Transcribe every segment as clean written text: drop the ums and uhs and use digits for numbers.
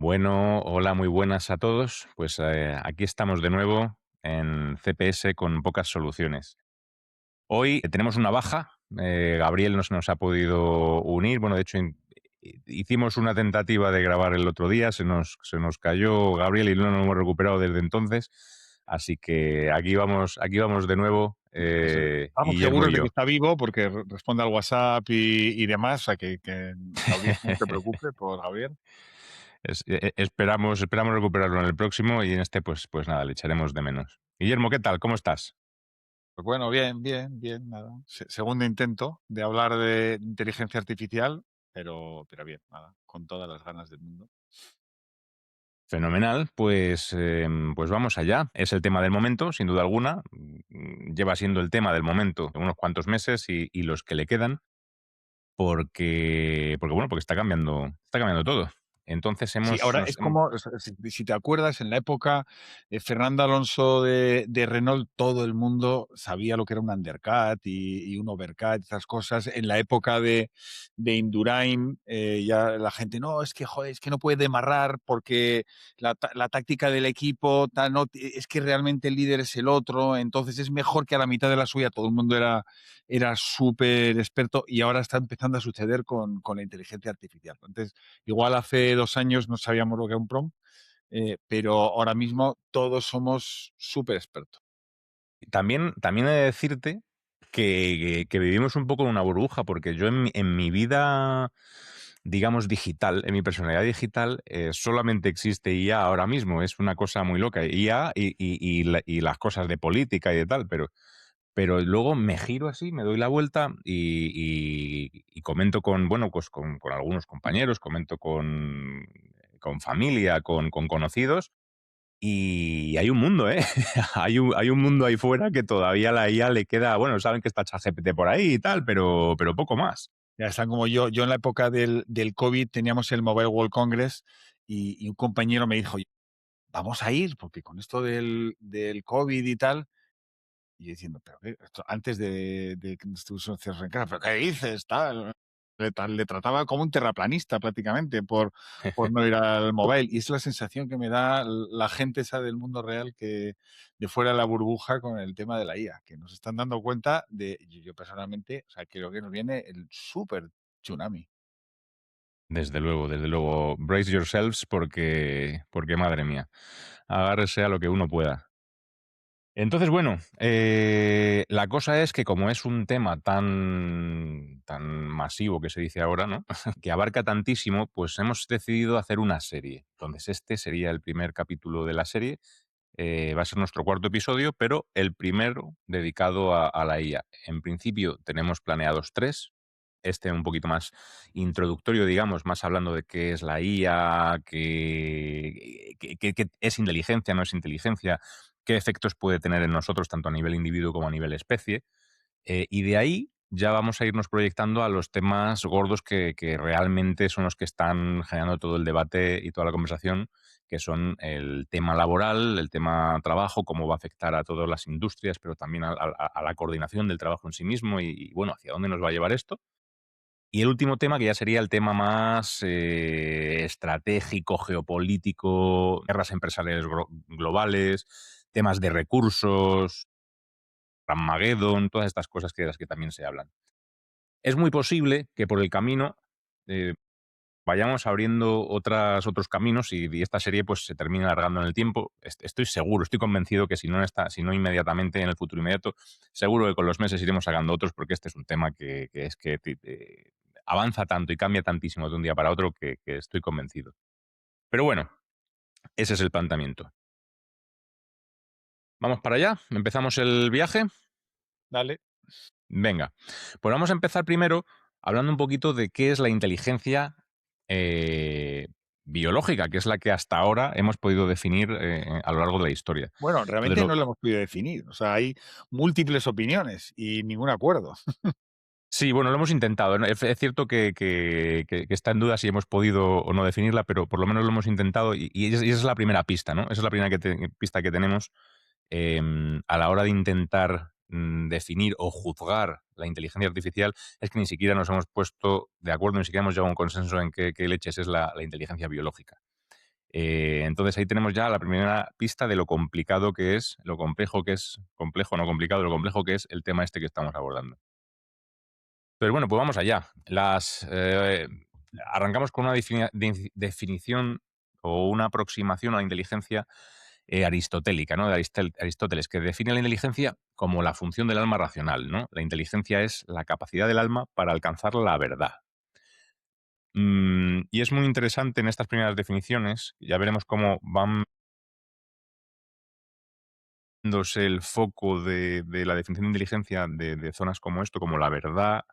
Bueno, hola, muy buenas a todos. Pues aquí estamos de nuevo en CPS con pocas soluciones. Hoy tenemos una baja. Gabriel no se nos ha podido unir. Bueno, de hecho, hicimos una tentativa de grabar el otro día. Se nos cayó Gabriel y no nos hemos recuperado desde entonces. Así que aquí vamos de nuevo, Estamos Guillermo seguros y de que yo. está vivo porque responde al WhatsApp y demás, o sea que la audiencia no se preocupe por Gabriel. Esperamos recuperarlo en el próximo y en este, pues nada, le echaremos de menos. Guillermo, ¿qué tal? ¿Cómo estás? Pues bueno, bien, bien, bien, nada. Segundo intento de hablar de inteligencia artificial, pero bien, nada, con todas las ganas del mundo. Fenomenal, pues vamos allá. Es el tema del momento, sin duda alguna. Lleva siendo el tema del momento unos cuantos meses y los que le quedan, porque está cambiando todo. Entonces Sí, hemos, ahora nos, es como, o sea, si te acuerdas, en la época de Fernando Alonso de Renault, todo el mundo sabía lo que era un undercut y un overcut, esas cosas. En la época de Indurain, ya la gente, no, es que, joder, es que no puede demarrar porque la táctica del equipo, no, es que realmente el líder es el otro, entonces es mejor que a la mitad de la suya todo el mundo era súper experto y ahora está empezando a suceder con la inteligencia artificial. Entonces, igual hace 2 años no sabíamos lo que era un prompt, pero ahora mismo todos somos súper expertos. también he de decirte que vivimos un poco en una burbuja, porque yo en mi vida, digamos, digital, en mi personalidad digital, solamente existe IA ahora mismo. Es una cosa muy loca. IA y las cosas de política y de tal, pero luego me giro así, me doy la vuelta y comento bueno, pues con algunos compañeros, comento con familia, con conocidos, y hay un mundo, ¿eh? Hay un mundo ahí fuera que todavía la IA le queda, bueno, saben que está ChatGPT por ahí y tal, pero poco más. Ya están como yo. Yo en la época del COVID teníamos el Mobile World Congress y un compañero me dijo, vamos a ir, porque con esto del COVID y tal, y yo diciendo, pero qué, esto antes de que estuviese encerrado en casa, pero ¿qué dices? Tal. Le trataba como un terraplanista prácticamente por no ir al mobile. Y es la sensación que me da la gente esa del mundo real que de fuera de la burbuja con el tema de la IA, que nos están dando cuenta yo personalmente, o sea, creo que nos viene el súper tsunami. Desde luego, brace yourselves porque madre mía, agárrese a lo que uno pueda. Entonces, bueno, la cosa es que como es un tema tan masivo que se dice ahora, ¿no? Que abarca tantísimo, pues hemos decidido hacer una serie. Entonces, este sería el primer capítulo de la serie. Va a ser nuestro cuarto episodio, pero el primero dedicado a la IA. En principio tenemos planeados tres. Este un poquito más introductorio, digamos, más hablando de qué es la IA, qué es inteligencia, no es inteligencia, qué efectos puede tener en nosotros, tanto a nivel individuo como a nivel especie. Y de ahí ya vamos a irnos proyectando a los temas gordos que realmente son los que están generando todo el debate y toda la conversación, que son el tema laboral, el tema trabajo, cómo va a afectar a todas las industrias, pero también a la coordinación del trabajo en sí mismo y, bueno, hacia dónde nos va a llevar esto. Y el último tema, que ya sería el tema más estratégico, geopolítico, guerras empresariales globales, temas de recursos, Armageddon, todas estas cosas de las que también se hablan. Es muy posible que por el camino eh, vayamos abriendo otros caminos y esta serie pues se termine alargando en el tiempo. Estoy seguro, estoy convencido que si no inmediatamente en el futuro inmediato, seguro que con los meses iremos sacando otros, porque este es un tema que avanza tanto y cambia tantísimo de un día para otro que estoy convencido. Pero bueno, ese es el planteamiento. ¿Vamos para allá? ¿Empezamos el viaje? Dale. Venga, pues vamos a empezar primero hablando un poquito de qué es la inteligencia eh, biológica, que es la que hasta ahora hemos podido definir a lo largo de la historia. Bueno, Entonces, realmente no lo hemos podido definir. O sea, hay múltiples opiniones y ningún acuerdo. sí, bueno, lo hemos intentado, ¿no? Es cierto que está en duda si hemos podido o no definirla, pero por lo menos lo hemos intentado y esa es la primera pista, ¿no? Esa es la primera pista que tenemos a la hora de intentar definir o juzgar la inteligencia artificial, es que ni siquiera nos hemos puesto de acuerdo, ni siquiera hemos llegado a un consenso en qué leches es la inteligencia biológica. Entonces ahí tenemos ya la primera pista de lo complicado que es, lo complejo que es, complejo no complicado, lo complejo que es el tema este que estamos abordando. Pero bueno, pues vamos allá. Arrancamos con una definición o una aproximación a la inteligencia aristotélica, ¿no? De Aristóteles, que define la inteligencia como la función del alma racional, ¿no? La inteligencia es la capacidad del alma para alcanzar la verdad. Y es muy interesante en estas primeras definiciones, ya veremos cómo van dándose el foco de la definición de inteligencia de zonas como esto, como la verdad,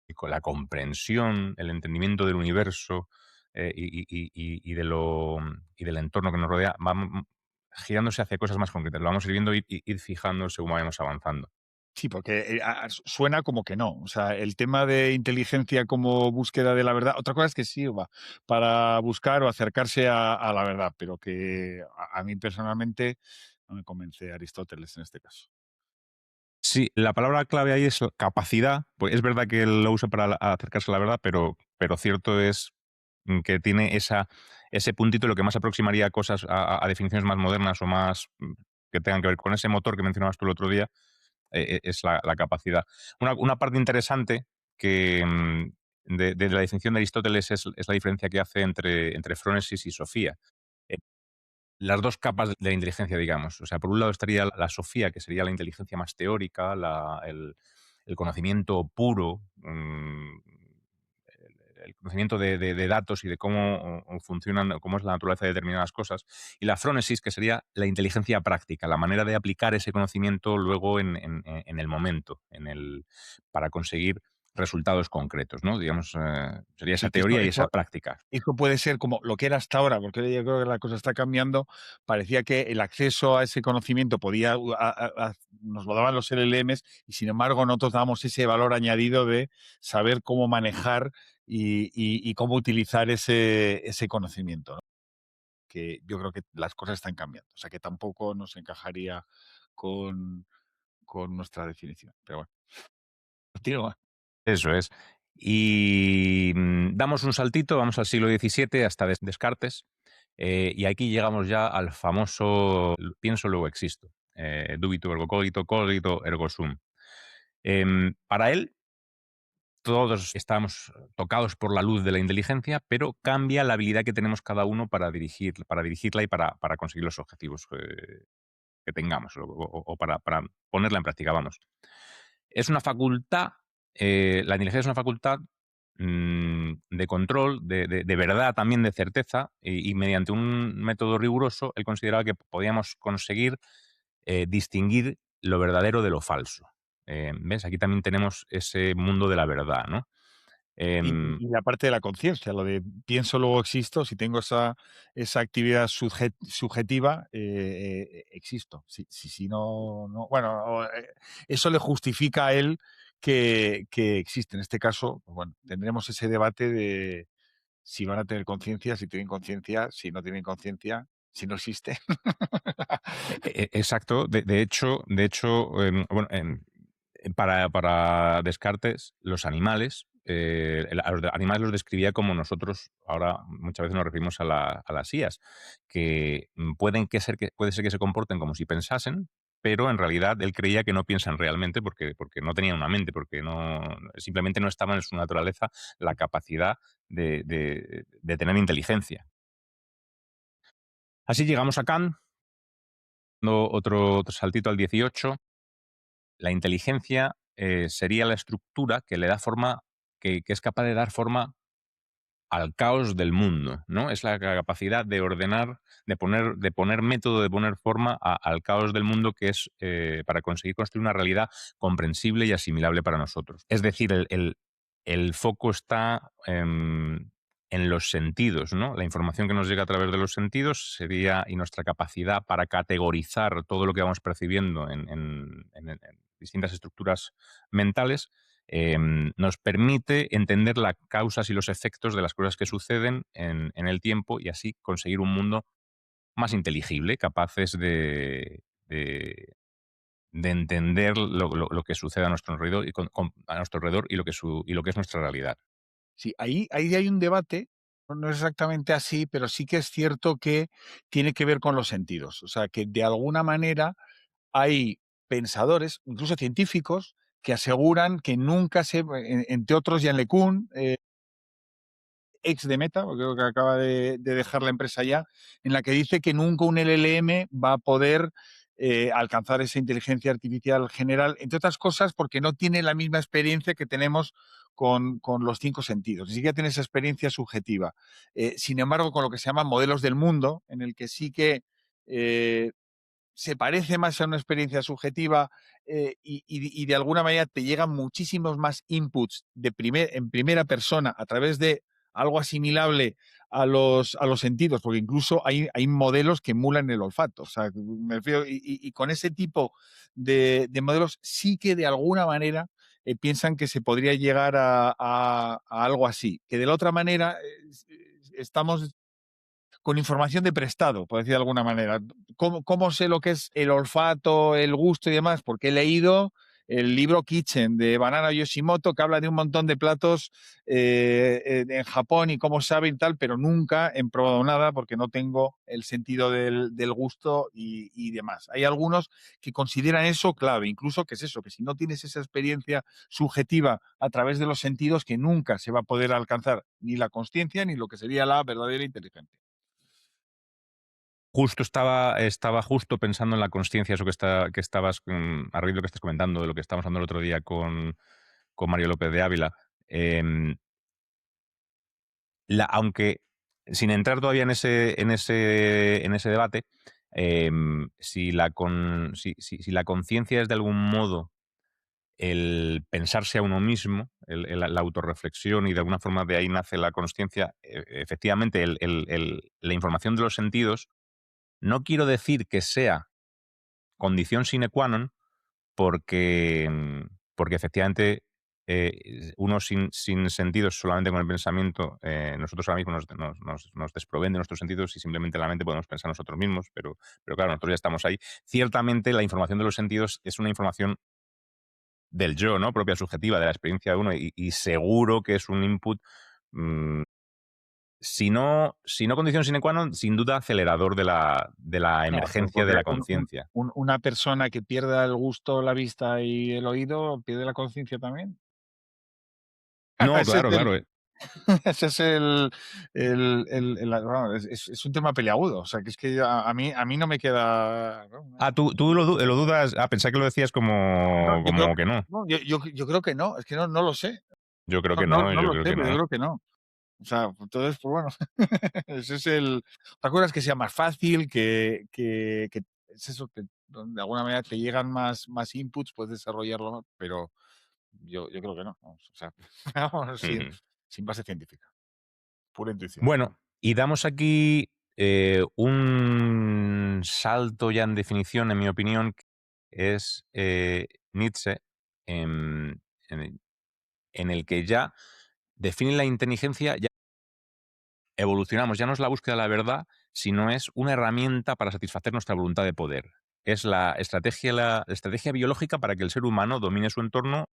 y con la comprensión, el entendimiento del universo y y del entorno que nos rodea, van girándose hacia cosas más concretas. Lo vamos a ir viendo y ir fijando según vayamos avanzando. Sí, porque, suena como que no. O sea, el tema de inteligencia como búsqueda de la verdad, otra cosa es que sirva para buscar o acercarse a la verdad, pero que a mí personalmente no me convence Aristóteles en este caso. Sí, la palabra clave ahí es capacidad. Pues es verdad que él lo usa para acercarse a la verdad, pero cierto es que tiene ese puntito lo que más aproximaría a cosas, a definiciones más modernas o más que tengan que ver con ese motor que mencionabas tú el otro día, es la capacidad. Una parte interesante que de la definición de Aristóteles es la diferencia que hace entre frónesis y sofía. Eh, las 2 capas de la inteligencia, digamos. O sea, por un lado estaría la sofía, que sería la inteligencia más teórica, el conocimiento puro, el conocimiento de datos y de cómo o funcionan, cómo es la naturaleza de determinadas cosas. Y la frónesis, que sería la inteligencia práctica, la manera de aplicar ese conocimiento luego en el momento, para conseguir resultados concretos, ¿no? Digamos, sería esa Sí, que teoría y esa práctica. eso puede ser como lo que era hasta ahora, porque yo creo que la cosa está cambiando. Parecía que el acceso a ese conocimiento podía, nos lo daban los LLMs y sin embargo nosotros dábamos ese valor añadido de saber cómo manejar y cómo utilizar ese conocimiento, ¿no? Que yo creo que las cosas están cambiando. O sea que tampoco nos encajaría con, con nuestra definición. Pero bueno, continúa. Eso es. Y damos un saltito, vamos al siglo XVII hasta Descartes, y aquí llegamos ya al famoso pienso, luego existo. Dubito ergo cogito, cogito ergo sum. Para él, todos estamos tocados por la luz de la inteligencia, pero cambia la habilidad que tenemos cada uno para dirigirla y para conseguir los objetivos que tengamos o para ponerla en práctica, vamos. Es una facultad, la inteligencia es una facultad de control, de verdad, también de certeza, y mediante un método riguroso, él consideraba que podíamos conseguir distinguir lo verdadero de lo falso. ¿Ves? Aquí también tenemos ese mundo de la verdad, ¿no? Em, Y la parte de la conciencia, lo de pienso, luego existo, si tengo esa actividad subjetiva, existo. Si no, no, bueno, eso le justifica a él que existe. En este caso, pues bueno, tendremos ese debate de si van a tener conciencia, si tienen conciencia, si no tienen conciencia, si no existe. exacto. De hecho, bueno, para Descartes, los animales, a los animales los describía como nosotros ahora muchas veces nos referimos a las IAs, que puede ser que se comporten como si pensasen, pero en realidad él creía que no piensan realmente porque no tenían una mente, porque simplemente no estaba en su naturaleza la capacidad de tener inteligencia. Así llegamos a Kant, dando otro saltito al 18. La inteligencia, sería la estructura que le da forma, que es capaz de dar forma al caos del mundo, ¿no? Es la capacidad de ordenar, de poner método, de poner forma al caos del mundo, que es, para conseguir construir una realidad comprensible y asimilable para nosotros. Es decir, el foco está, en los sentidos, ¿no? La información que nos llega a través de los sentidos sería y nuestra capacidad para categorizar todo lo que vamos percibiendo en distintas estructuras mentales, nos permite entender las causas y los efectos de las cosas que suceden en el tiempo y así conseguir un mundo más inteligible, capaces de entender lo que sucede a nuestro alrededor a nuestro alrededor y lo que es nuestra realidad. Sí, ahí hay un debate no es exactamente así, pero sí que es cierto que tiene que ver con los sentidos. O sea, que de alguna manera hay pensadores, incluso científicos, que aseguran que nunca entre otros Jan LeCun, ex de Meta, porque creo que acaba de dejar la empresa ya, en la que dice que nunca un LLM va a poder alcanzar esa inteligencia artificial general, entre otras cosas porque no tiene la misma experiencia que tenemos con los cinco sentidos, ni siquiera tiene esa experiencia subjetiva. Sin embargo, con lo que se llaman modelos del mundo, en el que sí que eh, se parece más a una experiencia subjetiva y de alguna manera te llegan muchísimos más inputs en primera persona a través de algo asimilable a los sentidos, porque incluso hay modelos que emulan el olfato. O sea, me refiero, y con ese tipo de modelos sí que de alguna manera piensan que se podría llegar a algo así. Que de la otra manera estamos con información de prestado, por decir de alguna manera. ¿Cómo sé lo que es el olfato, el gusto y demás? Porque he leído el libro Kitchen de Banana Yoshimoto, que habla de un montón de platos en Japón y cómo saben y tal, pero nunca he probado nada porque no tengo el sentido del gusto y demás. Hay algunos que consideran eso clave, incluso que es eso, que si no tienes esa experiencia subjetiva a través de los sentidos, que nunca se va a poder alcanzar ni la consciencia ni lo que sería la verdadera inteligencia. Justo estaba justo pensando en la consciencia, eso que estabas, a raíz de lo que estás comentando, de lo que estábamos hablando el otro día con Mario López de Ávila. Em, aunque sin entrar todavía en ese debate, si la conciencia es de algún modo el pensarse a uno mismo, la autorreflexión, y de alguna forma de ahí nace la consciencia, efectivamente, la información de los sentidos, no quiero decir que sea condición sine qua non, porque, porque efectivamente uno sin sentidos, solamente con el pensamiento, nosotros ahora mismo nos desprovén de nuestros sentidos y simplemente la mente podemos pensar nosotros mismos, pero claro, nosotros ya estamos ahí. Ciertamente la información de los sentidos es una información del yo, ¿no? Propia, subjetiva, de la experiencia de uno, y seguro que es un input, mm, si no condición sine qua non, sin duda acelerador de la No, emergencia de porque la conciencia. una persona que pierda el gusto, la vista y el oído, ¿pierde la conciencia también? No, Ese es claro, el, claro. ese es vamos, es un tema peliagudo. O sea, que es que a mí no me queda. Ah, tú lo dudas. Ah, pensaba que lo decías No, como, yo creo, como que no. no, yo creo que no, es que no lo sé. Yo creo No, que no, no, no yo lo creo sé, que pero yo no. creo que no. O sea, entonces, pues bueno, ese es el. ¿Te acuerdas que sea más fácil, que es eso, que de alguna manera te llegan más inputs, puedes desarrollarlo más, pero yo creo que no. Vamos, o sea, vamos, Ujú. sin base científica, pura intuición. Bueno, y damos aquí un salto ya en definición, en mi opinión, que es Nietzsche, en, en- en el que ya define la inteligencia, ya evolucionamos, ya no es la búsqueda de la verdad, sino es una herramienta para satisfacer nuestra voluntad de poder. Es la estrategia biológica para que el ser humano domine su entorno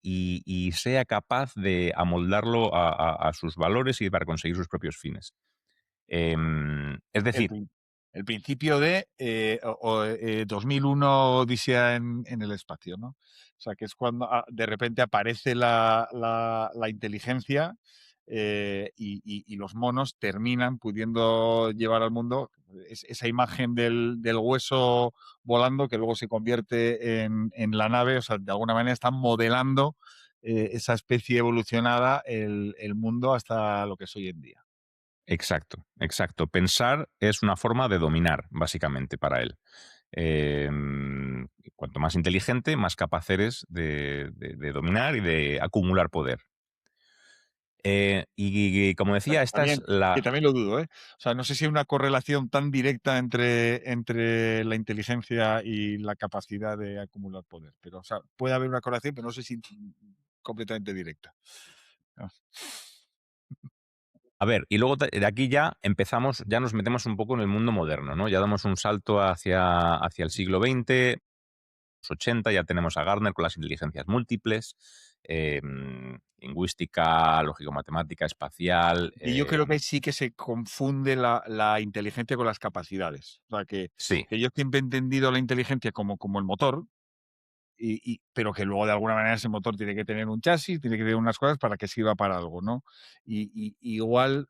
y sea capaz de amoldarlo a sus valores y para conseguir sus propios fines. Es El, decir, prin- el principio de 2001 Odisea en el espacio, ¿no? O sea, que es cuando de repente aparece la inteligencia y los monos terminan pudiendo llevar al mundo esa imagen del hueso volando que luego se convierte en la nave. O sea, de alguna manera están modelando esa especie evolucionada, el mundo hasta lo que es hoy en día. exacto, exacto. Pensar es una forma de dominar, básicamente, para él. Cuanto más inteligente, más capaz eres de dominar y de acumular poder. Y como decía, esta es Que la. también lo dudo, ¿eh? O sea, no sé si hay una correlación tan directa entre la inteligencia y la capacidad de acumular poder. Pero, o sea, puede haber una correlación, pero no sé si completamente directa. Ah, A ver, y luego de aquí ya empezamos, ya nos metemos un poco en el mundo moderno, ¿no? Ya damos un salto hacia el siglo XX. 80 ya tenemos a Gardner con las inteligencias múltiples, lingüística, lógico-matemática, espacial. Y yo creo que sí que se confunde la inteligencia con las capacidades. O sea, Sí, que yo siempre he entendido la inteligencia como el motor, pero que luego de alguna manera ese motor tiene que tener un chasis, tiene que tener unas cosas para que sirva para algo, ¿no? Igual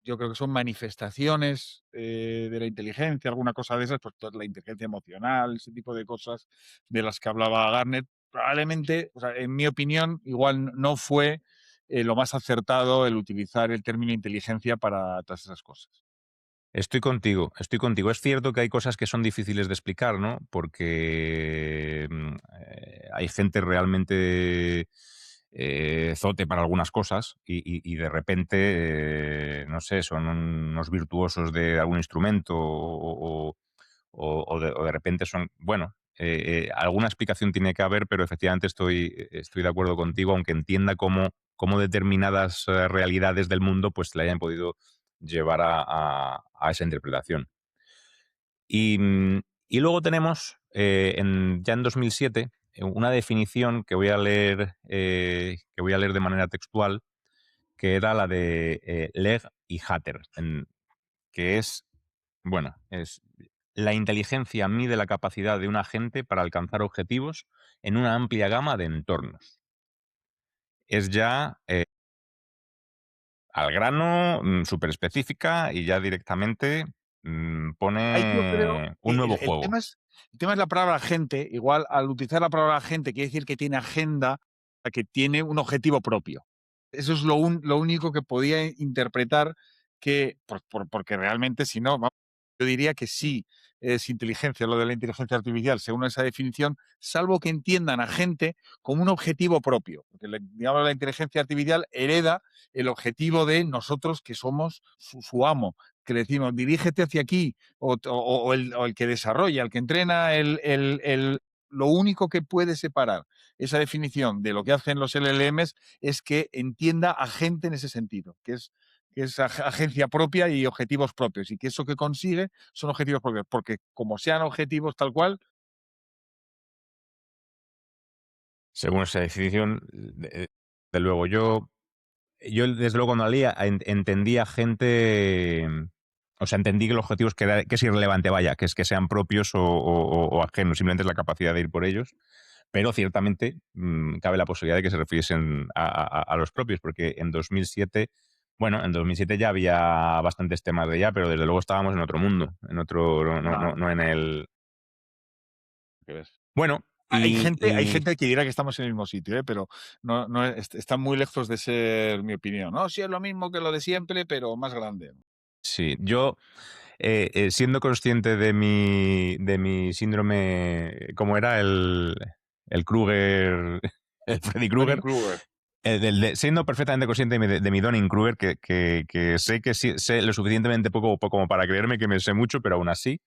yo creo que son manifestaciones de la inteligencia, alguna cosa de esas, pues toda la inteligencia emocional, ese tipo de cosas de las que hablaba Garnet, probablemente, o sea, en mi opinión, igual no fue lo más acertado el utilizar el término inteligencia para todas esas cosas. estoy contigo, estoy contigo. Es cierto que hay cosas que son difíciles de explicar, ¿no? Porque hay gente realmente zote para algunas cosas y de repente, no sé, son unos virtuosos de algún instrumento o de repente son, bueno, alguna explicación tiene que haber, pero efectivamente estoy de acuerdo contigo, aunque entienda cómo determinadas realidades del mundo pues le hayan podido llevar a esa interpretación. Y luego tenemos, ya en 2007, una definición que voy a leer de manera textual, que era la de Legg y Hatter, que es, bueno, es la inteligencia mide la capacidad de un agente para alcanzar objetivos en una amplia gama de entornos. Es ya al grano, súper específica y ya directamente Ahí yo creo pone un que nuevo el juego. tema es la palabra agente. Igual al utilizar la palabra agente quiere decir que tiene agenda, que tiene un objetivo propio. Eso es lo único que podía interpretar que, porque realmente si no, yo diría que sí es inteligencia, lo de la inteligencia artificial, según esa definición, salvo que entiendan a gente como un objetivo propio. Porque digamos, la inteligencia artificial hereda el objetivo de nosotros que somos su amo, que le decimos, dirígete hacia aquí, o el que desarrolla, el que entrena, lo único que puede separar esa definición de lo que hacen los LLMs es que entienda a gente en ese sentido, que es agencia propia y objetivos propios, y que eso que consigue son objetivos propios, porque como sean objetivos tal cual, Según esa definición, de luego, yo desde luego cuando la leía entendía gente, o sea, entendí que el objetivo que es irrelevante, vaya, que es que sean propios o ajenos, simplemente es la capacidad de ir por ellos, pero ciertamente cabe la posibilidad de que se refiriesen a los propios, porque en 2007, bueno, en 2007 ya había bastantes temas de ya, pero desde luego estábamos en otro mundo, en otro, nada, no en el... que ver. Bueno, Hay y gente que dirá que estamos en el mismo sitio, pero no está muy lejos de ser mi opinión. No, sí es lo mismo que lo de siempre, pero más grande. sí, yo siendo consciente de mi síndrome, ¿cómo era? El Kruger, el Freddy Dunning Krueger, Kruger. siendo perfectamente consciente de mi Dunning-Kruger, que sé que sé lo suficientemente poco como para creerme que me sé mucho, pero aún así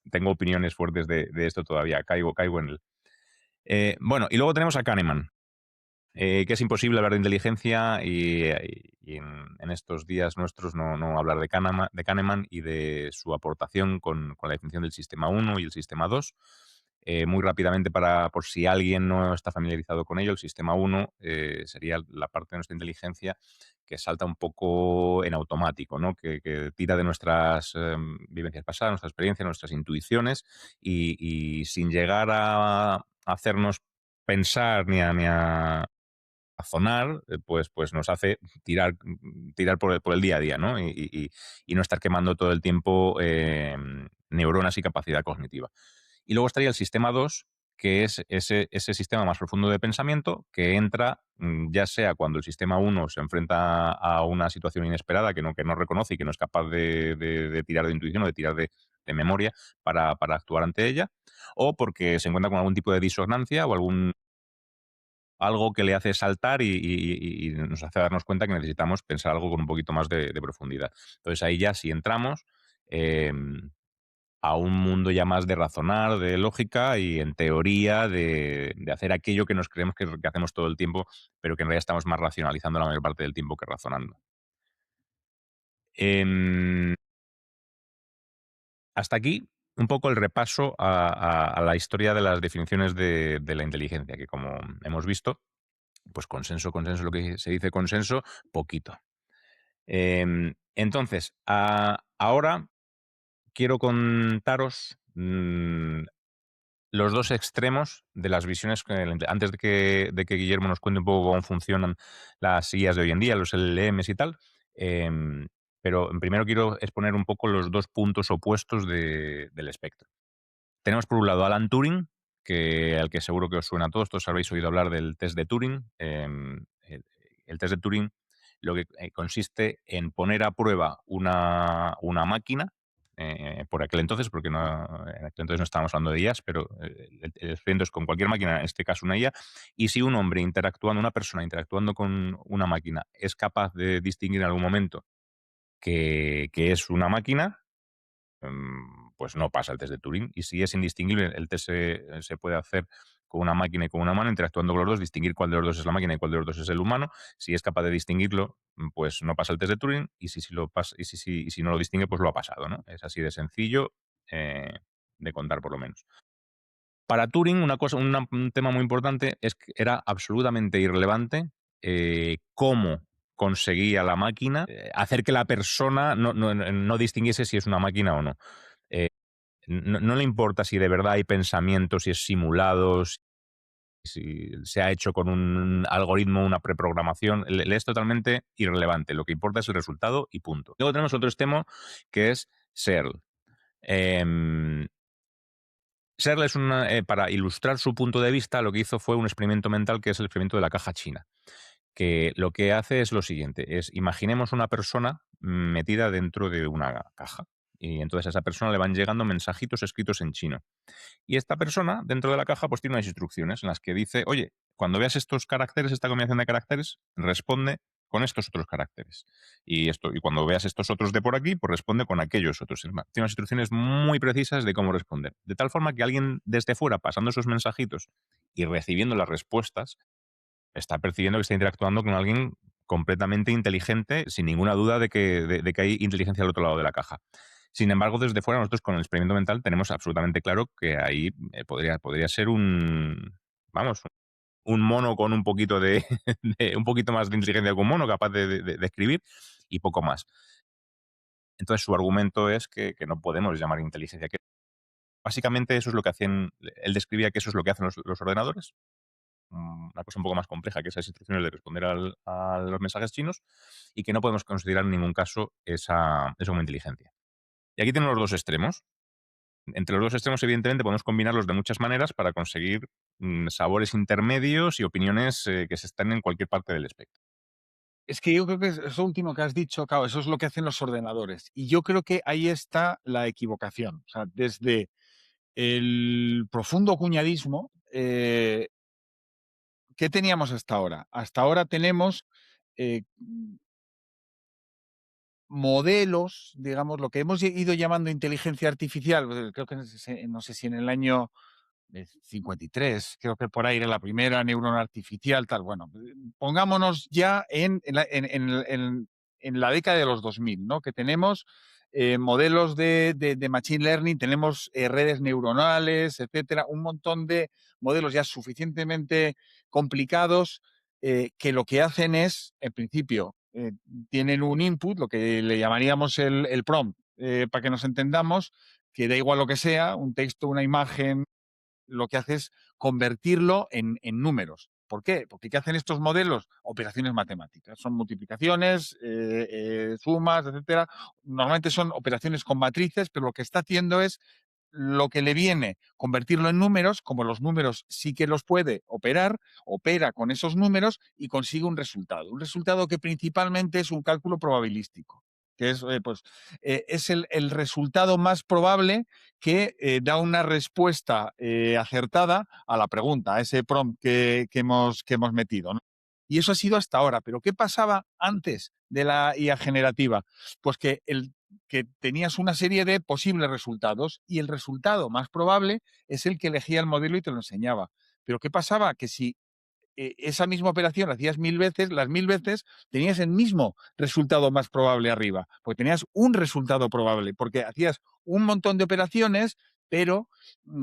tengo opiniones fuertes de esto todavía, caigo en él. Bueno, y luego tenemos a Kahneman, que es imposible hablar de inteligencia y en estos días nuestros no hablar de Kahneman y de su aportación con la definición del sistema uno y el sistema 2. Muy rápidamente, por si alguien no está familiarizado con ello, el sistema uno sería la parte de nuestra inteligencia que salta un poco en automático, ¿no? Que tira de nuestras vivencias pasadas, nuestras experiencias, nuestras intuiciones y sin llegar a hacernos pensar ni a razonar, pues nos hace tirar por el día a día, ¿no? Y no estar quemando todo el tiempo neuronas y capacidad cognitiva. Y luego estaría el sistema 2, que es ese sistema más profundo de pensamiento que entra ya sea cuando el sistema uno se enfrenta a una situación inesperada que no reconoce y que no es capaz de tirar de intuición o de tirar de memoria para actuar ante ella, o porque se encuentra con algún tipo de disonancia o algo que le hace saltar y nos hace darnos cuenta que necesitamos pensar algo con un poquito más de profundidad. Entonces ahí ya si entramos a un mundo ya más de razonar, de lógica y en teoría de hacer aquello que nos creemos que hacemos todo el tiempo, pero que en realidad estamos más racionalizando la mayor parte del tiempo que razonando. Em, Hasta aquí un poco el repaso a la historia de las definiciones de la inteligencia, que como hemos visto, pues consenso, consenso, lo que se dice consenso, poquito. Entonces, ahora quiero contaros los dos extremos de las visiones, antes de que Guillermo nos cuente un poco cómo funcionan las IAs de hoy en día, los LLMs y tal. Pero primero quiero exponer un poco los dos puntos opuestos del espectro. Tenemos por un lado Alan Turing, al que seguro que os suena a todos. Todos habréis oído hablar del test de Turing. El test de Turing lo que consiste en poner a prueba una máquina, por aquel entonces, porque en aquel entonces no estábamos hablando de IAs, pero el experimento es con cualquier máquina, en este caso una IA, y si un hombre interactuando, una persona interactuando con una máquina, es capaz de distinguir en algún momento que es una máquina, pues no pasa el test de Turing. Y si es indistinguible, el test se puede hacer con una máquina y con una mano, interactuando con los dos, distinguir cuál de los dos es la máquina y cuál de los dos es el humano. Si es capaz de distinguirlo, pues no pasa el test de Turing, y si no lo distingue, pues lo ha pasado, ¿no? Es así de sencillo, de contar, por lo menos. Para Turing, un tema muy importante es que era absolutamente irrelevante cómo conseguía la máquina hacer que la persona no distinguiese si es una máquina o no. Eh, no le importa si de verdad hay pensamiento, si es simulado, si se ha hecho con un algoritmo, una preprogramación. Le es totalmente irrelevante. Lo que importa es el resultado y punto. Luego tenemos otro extremo que es Searle. Em, Searle para ilustrar su punto de vista, lo que hizo fue un experimento mental, que es el experimento de la caja china, que lo que hace es lo siguiente: imaginemos una persona metida dentro de una caja, y entonces a esa persona le van llegando mensajitos escritos en chino. Y esta persona, dentro de la caja, pues tiene unas instrucciones en las que dice: oye, cuando veas estos caracteres, esta combinación de caracteres, responde con estos otros caracteres. Y cuando veas estos otros de por aquí, pues responde con aquellos otros. Tiene unas instrucciones muy precisas de cómo responder. De tal forma que alguien desde fuera, pasando esos mensajitos y recibiendo las respuestas, está percibiendo que está interactuando con alguien completamente inteligente, sin ninguna duda de que hay inteligencia al otro lado de la caja. Sin embargo, desde fuera, nosotros con el experimento mental tenemos absolutamente claro que ahí podría ser vamos, un mono con un poquito un poquito más de inteligencia que un mono, capaz de escribir, y poco más. Entonces, su argumento es que no podemos llamar inteligencia. Que básicamente eso es lo que hacen. Él describía que eso es lo que hacen los ordenadores, una cosa un poco más compleja que esas instrucciones de responder a los mensajes chinos, y que no podemos considerar en ningún caso eso como inteligencia. Y aquí tenemos los dos extremos. Entre los dos extremos, evidentemente, podemos combinarlos de muchas maneras para conseguir sabores intermedios y opiniones que se están en cualquier parte del espectro. Es que yo creo que eso último que has dicho, claro, eso es lo que hacen los ordenadores. Y yo creo que ahí está la equivocación. O sea, desde el profundo cuñadismo, ¿qué teníamos hasta ahora? Hasta ahora tenemos eh, modelos, digamos, lo que hemos ido llamando inteligencia artificial. Creo que no sé si en el año de 53, creo que por ahí era la primera neurona artificial, tal. Bueno, pongámonos ya en la década de los 2000, ¿no? Que tenemos modelos de machine learning, tenemos redes neuronales, etcétera, un montón de modelos ya suficientemente complicados que lo que hacen es, en principio, tienen un input, lo que le llamaríamos el prompt, para que nos entendamos, que da igual lo que sea, un texto, una imagen, lo que hace es convertirlo en números. ¿Por qué? Porque ¿qué hacen estos modelos? Operaciones matemáticas. Son multiplicaciones, sumas, etcétera. Normalmente son operaciones con matrices, pero lo que está haciendo es lo que le viene, convertirlo en números, como los números sí que los puede operar, opera con esos números y consigue un resultado. Un resultado que principalmente es un cálculo probabilístico, que es el resultado más probable que da una respuesta acertada a la pregunta, a ese prompt que hemos metido, ¿no? Y eso ha sido hasta ahora. Pero ¿qué pasaba antes de la IA generativa? Pues que tenías una serie de posibles resultados y el resultado más probable es el que elegía el modelo y te lo enseñaba. Pero ¿qué pasaba? Que si esa misma operación la hacías 1000 veces, las 1000 veces tenías el mismo resultado más probable arriba, porque tenías un resultado probable, porque hacías un montón de operaciones, pero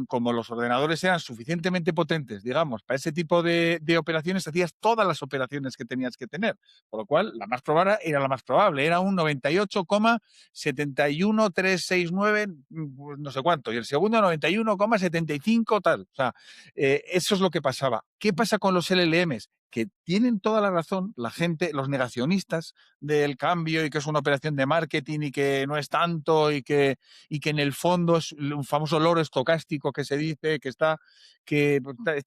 como los ordenadores eran suficientemente potentes, digamos, para ese tipo de operaciones, hacías todas las operaciones que tenías que tener, por lo cual la más probable era la más probable, era un 98,71369, pues no sé cuánto, y el segundo 91,75 tal. O sea, eso es lo que pasaba. ¿Qué pasa con los LLMs? Que tienen toda la razón la gente, los negacionistas del cambio y que es una operación de marketing y que no es tanto y que en el fondo es un famoso loro estocástico que se dice que está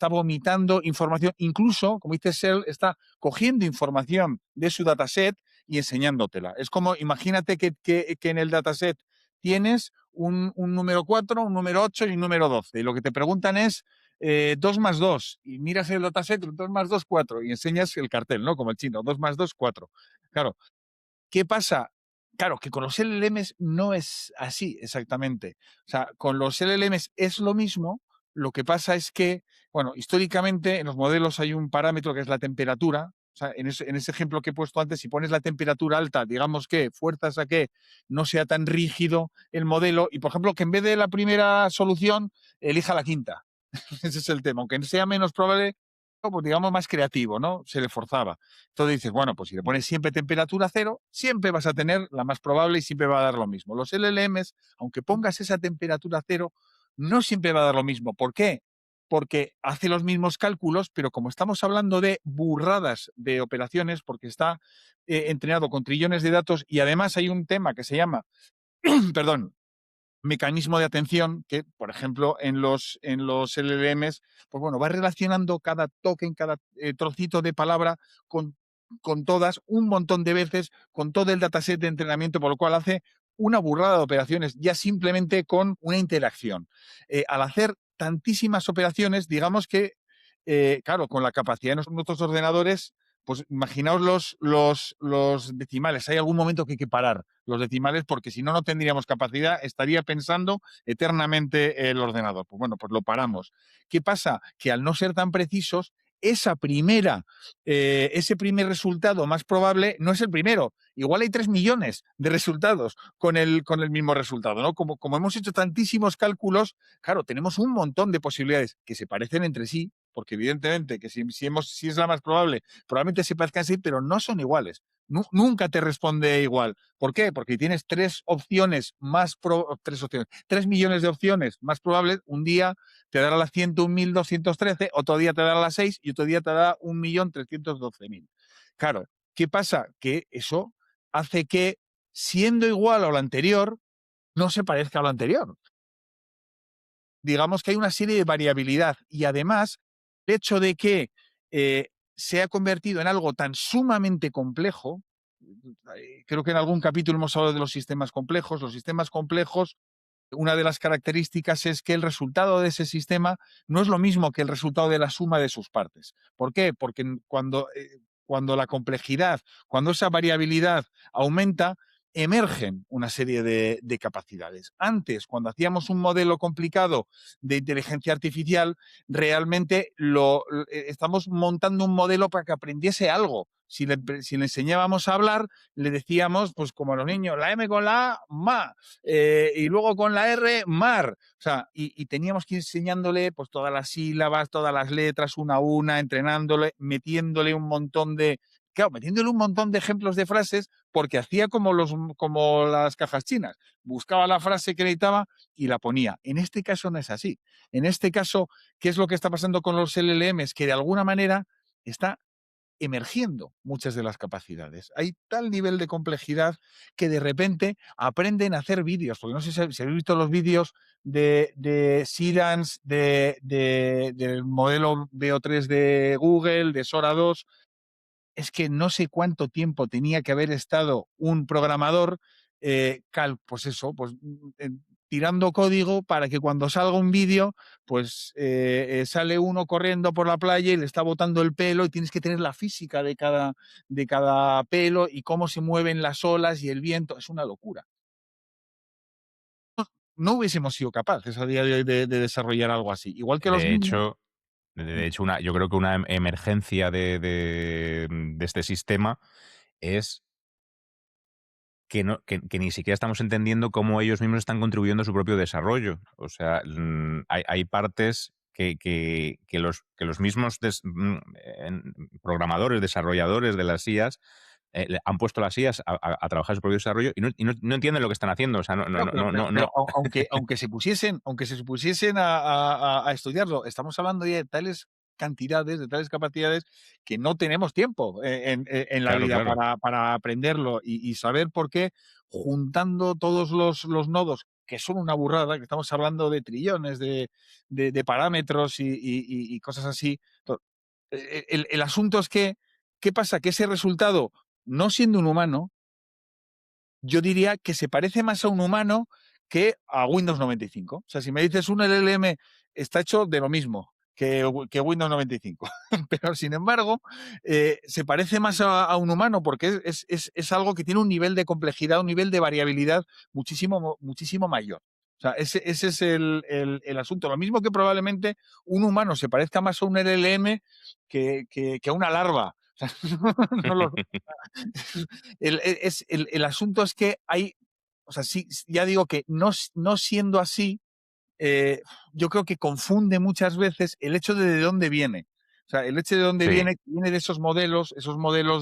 vomitando información, incluso, como dice Shell, está cogiendo información de su dataset y enseñándotela. Es como, imagínate que en el dataset tienes un número 4, un número 8 y un número 12. Y lo que te preguntan es 2 más 2. Y miras el dataset, 2 más 2, 4. Y enseñas el cartel, ¿no? Como el chino, 2 más 2, 4. Claro, ¿qué pasa? Claro, que con los LLMs no es así exactamente. O sea, con los LLMs es lo mismo. Lo que pasa es que, bueno, históricamente en los modelos hay un parámetro que es la temperatura. O sea, en ese ejemplo que he puesto antes, si pones la temperatura alta, digamos que fuerzas a que no sea tan rígido el modelo y, por ejemplo, que en vez de la primera solución, elija la quinta. Ese es el tema. Aunque sea menos probable, pues digamos más creativo, ¿no? Se le forzaba. Entonces dices, bueno, pues si le pones siempre temperatura cero, siempre vas a tener la más probable y siempre va a dar lo mismo. Los LLMs, aunque pongas esa temperatura cero, no siempre va a dar lo mismo. ¿Por qué? Porque hace los mismos cálculos, pero como estamos hablando de burradas de operaciones, porque está entrenado con trillones de datos y además hay un tema que se llama, perdón, mecanismo de atención que, por ejemplo, en los LLMs, pues bueno, va relacionando cada token, cada trocito de palabra con, con todas un montón de veces, con todo el dataset de entrenamiento, por lo cual hace una burrada de operaciones ya simplemente con una interacción. Al hacer tantísimas operaciones, digamos que, claro, con la capacidad de nuestros ordenadores, pues imaginaos los decimales. Hay algún momento que hay que parar los decimales porque si no, no tendríamos capacidad, estaría pensando eternamente el ordenador. Pues bueno, pues lo paramos. ¿Qué pasa? Que al no ser tan precisos, ese primer resultado más probable no es el primero. Igual hay 3 millones de resultados con el mismo resultado, ¿no? Como hemos hecho tantísimos cálculos, claro, tenemos un montón de posibilidades que se parecen entre sí, porque evidentemente que si es la más probable, probablemente se parezcan así, pero no son iguales. Nunca te responde igual. ¿Por qué? Porque tienes tres millones de opciones más probables. Un día te dará la 101.213, otro día te dará la 6 y otro día te dará 1.312.000. Claro, ¿qué pasa? Que eso hace que, siendo igual a lo anterior, no se parezca a lo anterior. Digamos que hay una serie de variabilidad y además el hecho de que se ha convertido en algo tan sumamente complejo, creo que en algún capítulo hemos hablado de los sistemas complejos. Los sistemas complejos, una de las características es que el resultado de ese sistema no es lo mismo que el resultado de la suma de sus partes. ¿Por qué? Porque cuando la complejidad, cuando esa variabilidad aumenta, emergen una serie de capacidades. Antes, cuando hacíamos un modelo complicado de inteligencia artificial, realmente estamos montando un modelo para que aprendiese algo. Si le enseñábamos a hablar, le decíamos, pues como a los niños, la M con la A, ma, y luego con la R, mar. O sea, y teníamos que ir enseñándole pues todas las sílabas, todas las letras, una a una, entrenándole, metiéndole un montón de. Claro, metiéndole un montón de ejemplos de frases, porque hacía como las cajas chinas. Buscaba la frase que necesitaba y la ponía. En este caso no es así. En este caso, ¿qué es lo que está pasando con los LLMs? Que de alguna manera está emergiendo muchas de las capacidades. Hay tal nivel de complejidad que de repente aprenden a hacer vídeos, porque no sé si habéis visto los vídeos de Cyrans, del modelo VO3 de Google, de Sora 2. Es que no sé cuánto tiempo tenía que haber estado un programador, pues eso, pues tirando código para que cuando salga un vídeo, pues sale uno corriendo por la playa y le está botando el pelo y tienes que tener la física de cada pelo y cómo se mueven las olas y el viento. Es una locura. No hubiésemos sido capaces a día de hoy de desarrollar algo así. Igual que los De niños. hecho, De hecho, yo creo que una emergencia de este sistema es que ni siquiera estamos entendiendo cómo ellos mismos están contribuyendo a su propio desarrollo. O sea, hay partes que los mismos programadores, desarrolladores de las IAs han puesto las IAs a trabajar su propio desarrollo y no entienden lo que están haciendo. O sea, no, no, Claro, no, no, no, pero no. aunque se pusiesen a estudiarlo, estamos hablando ya de tales cantidades, de tales capacidades, que no tenemos tiempo en la Claro, vida claro. para aprenderlo y saber por qué, juntando todos los nodos, que son una burrada, que estamos hablando de trillones de parámetros y cosas así. El asunto es que, ¿qué pasa? Que ese resultado, no siendo un humano, yo diría que se parece más a un humano que a Windows 95. O sea, si me dices un LLM está hecho de lo mismo que Windows 95. Pero sin embargo, se parece más a un humano porque es algo que tiene un nivel de complejidad, un nivel de variabilidad muchísimo, muchísimo mayor. O sea, ese es el asunto. Lo mismo que probablemente un humano se parezca más a un LLM que a una larva. O sea, no lo, el asunto es que hay, o sea, sí, ya digo que no siendo así, eh, yo creo que confunde muchas veces el hecho de dónde viene. O sea, el hecho de dónde Sí. viene de esos modelos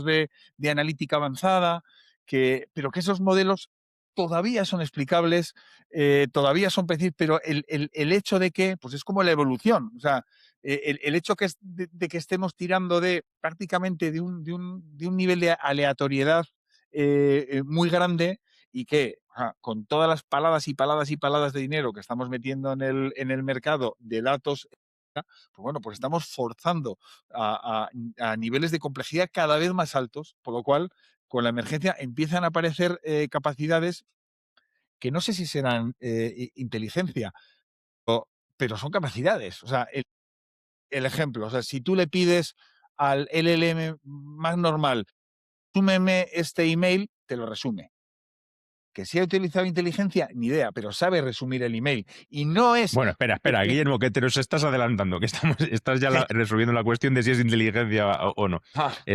de analítica avanzada, pero que esos modelos todavía son explicables, todavía son precisos, pero el hecho de que, pues es como la evolución. O sea, el hecho de que estemos tirando de prácticamente de un nivel de aleatoriedad muy grande, y que con todas las paladas y paladas y paladas de dinero que estamos metiendo en el mercado de datos, pues bueno, pues estamos forzando a niveles de complejidad cada vez más altos, por lo cual con la emergencia empiezan a aparecer capacidades que no sé si serán inteligencia, pero son capacidades. O sea, el ejemplo, o sea, si tú le pides al LLM más normal, resúmeme este email, te lo resume. Que si ha utilizado inteligencia, ni idea, pero sabe resumir el email. Y no es. Bueno, espera, Guillermo, que te nos estás adelantando, que estás ya resolviendo la cuestión de si es inteligencia o no.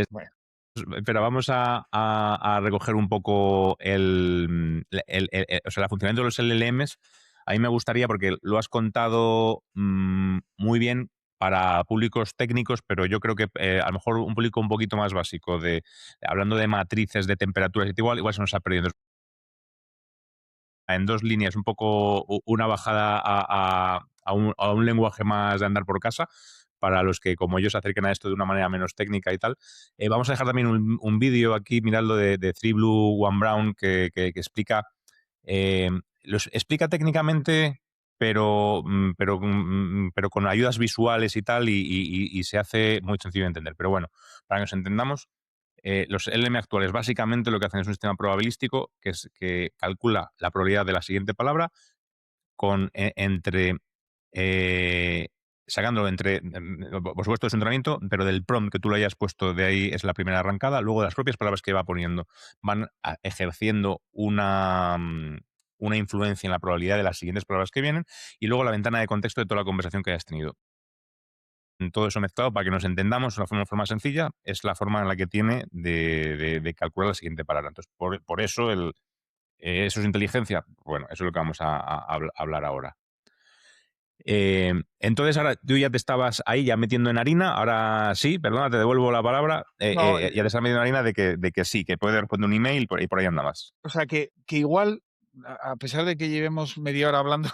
Bueno, Pero vamos a recoger un poco o sea, el funcionamiento de los LLMs. A mí me gustaría, porque lo has contado muy bien para públicos técnicos, pero yo creo que a lo mejor un público un poquito más básico, hablando de matrices, de temperaturas, igual se nos ha perdido. Entonces, en dos líneas, un poco una bajada a un lenguaje más de andar por casa, para los que como yo se acerquen a esto de una manera menos técnica y tal. Vamos a dejar también un vídeo aquí, miradlo, de Three Blue, One Brown, que explica, los explica técnicamente, pero con ayudas visuales y tal, y se hace muy sencillo de entender. Pero bueno, para que nos entendamos, los LM actuales básicamente lo que hacen es un sistema probabilístico que calcula la probabilidad de la siguiente palabra entre sacándolo por supuesto es un entrenamiento, pero del prompt que tú le hayas puesto, de ahí es la primera arrancada. Luego, las propias palabras que va poniendo van ejerciendo una influencia en la probabilidad de las siguientes palabras que vienen, y luego la ventana de contexto de toda la conversación que hayas tenido. Todo eso mezclado, para que nos entendamos de una forma sencilla, es la forma en la que tiene de calcular la siguiente palabra. Entonces, por eso eso es inteligencia. Bueno, eso es lo que vamos a hablar ahora. Entonces, ahora tú ya te estabas ahí ya metiendo en harina. Ahora sí, perdona, te devuelvo la palabra. no, Ya te estás metiendo en harina de que sí, que puede responder un email y por ahí anda más. o sea, que igual, a pesar de que llevemos media hora hablando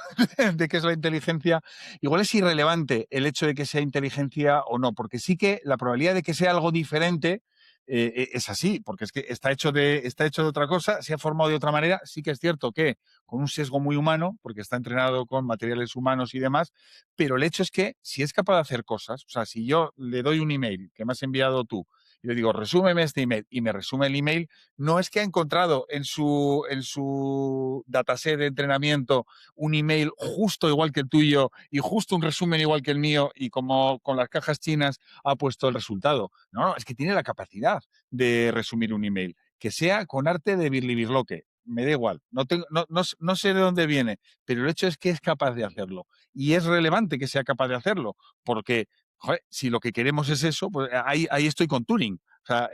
de qué es la inteligencia, igual es irrelevante el hecho de que sea inteligencia o no, porque sí que la probabilidad de que sea algo diferente es así, porque es que está hecho de otra cosa, se ha formado de otra manera. Sí que es cierto que con un sesgo muy humano, porque está entrenado con materiales humanos y demás, pero el hecho es que si es capaz de hacer cosas, o sea, si yo le doy un email que me has enviado tú y le digo, resúmeme este email, y me resume el email, no es que ha encontrado en su dataset de entrenamiento un email justo igual que el tuyo y justo un resumen igual que el mío, y como con las cajas chinas ha puesto el resultado. No, no, es que tiene la capacidad de resumir un email, que sea con arte de birlibirloque. Me da igual, no sé de dónde viene, pero el hecho es que es capaz de hacerlo. Y es relevante que sea capaz de hacerlo, porque Joder, si lo que queremos es eso, pues ahí estoy con Turing. O sea,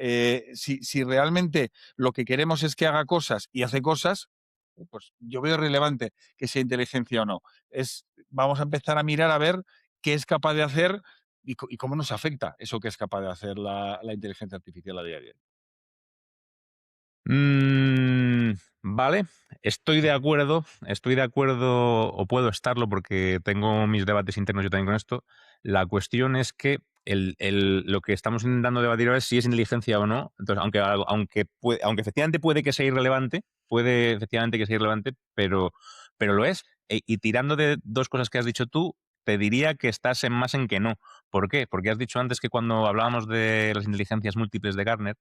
si realmente lo que queremos es que haga cosas y hace cosas, pues yo veo relevante que sea inteligencia o no. Vamos a empezar a mirar a ver qué es capaz de hacer y cómo nos afecta eso que es capaz de hacer la inteligencia artificial a día de hoy. Mm, vale, estoy de acuerdo o puedo estarlo porque tengo mis debates internos yo también con esto. La cuestión es que lo que estamos intentando debatir ahora es si es inteligencia o no. Entonces, aunque efectivamente puede que sea irrelevante, puede efectivamente que sea irrelevante, pero lo es. Y tirando de dos cosas que has dicho tú, te diría que estás más en que no. ¿Por qué? Porque has dicho antes que cuando hablábamos de las inteligencias múltiples de Gartner,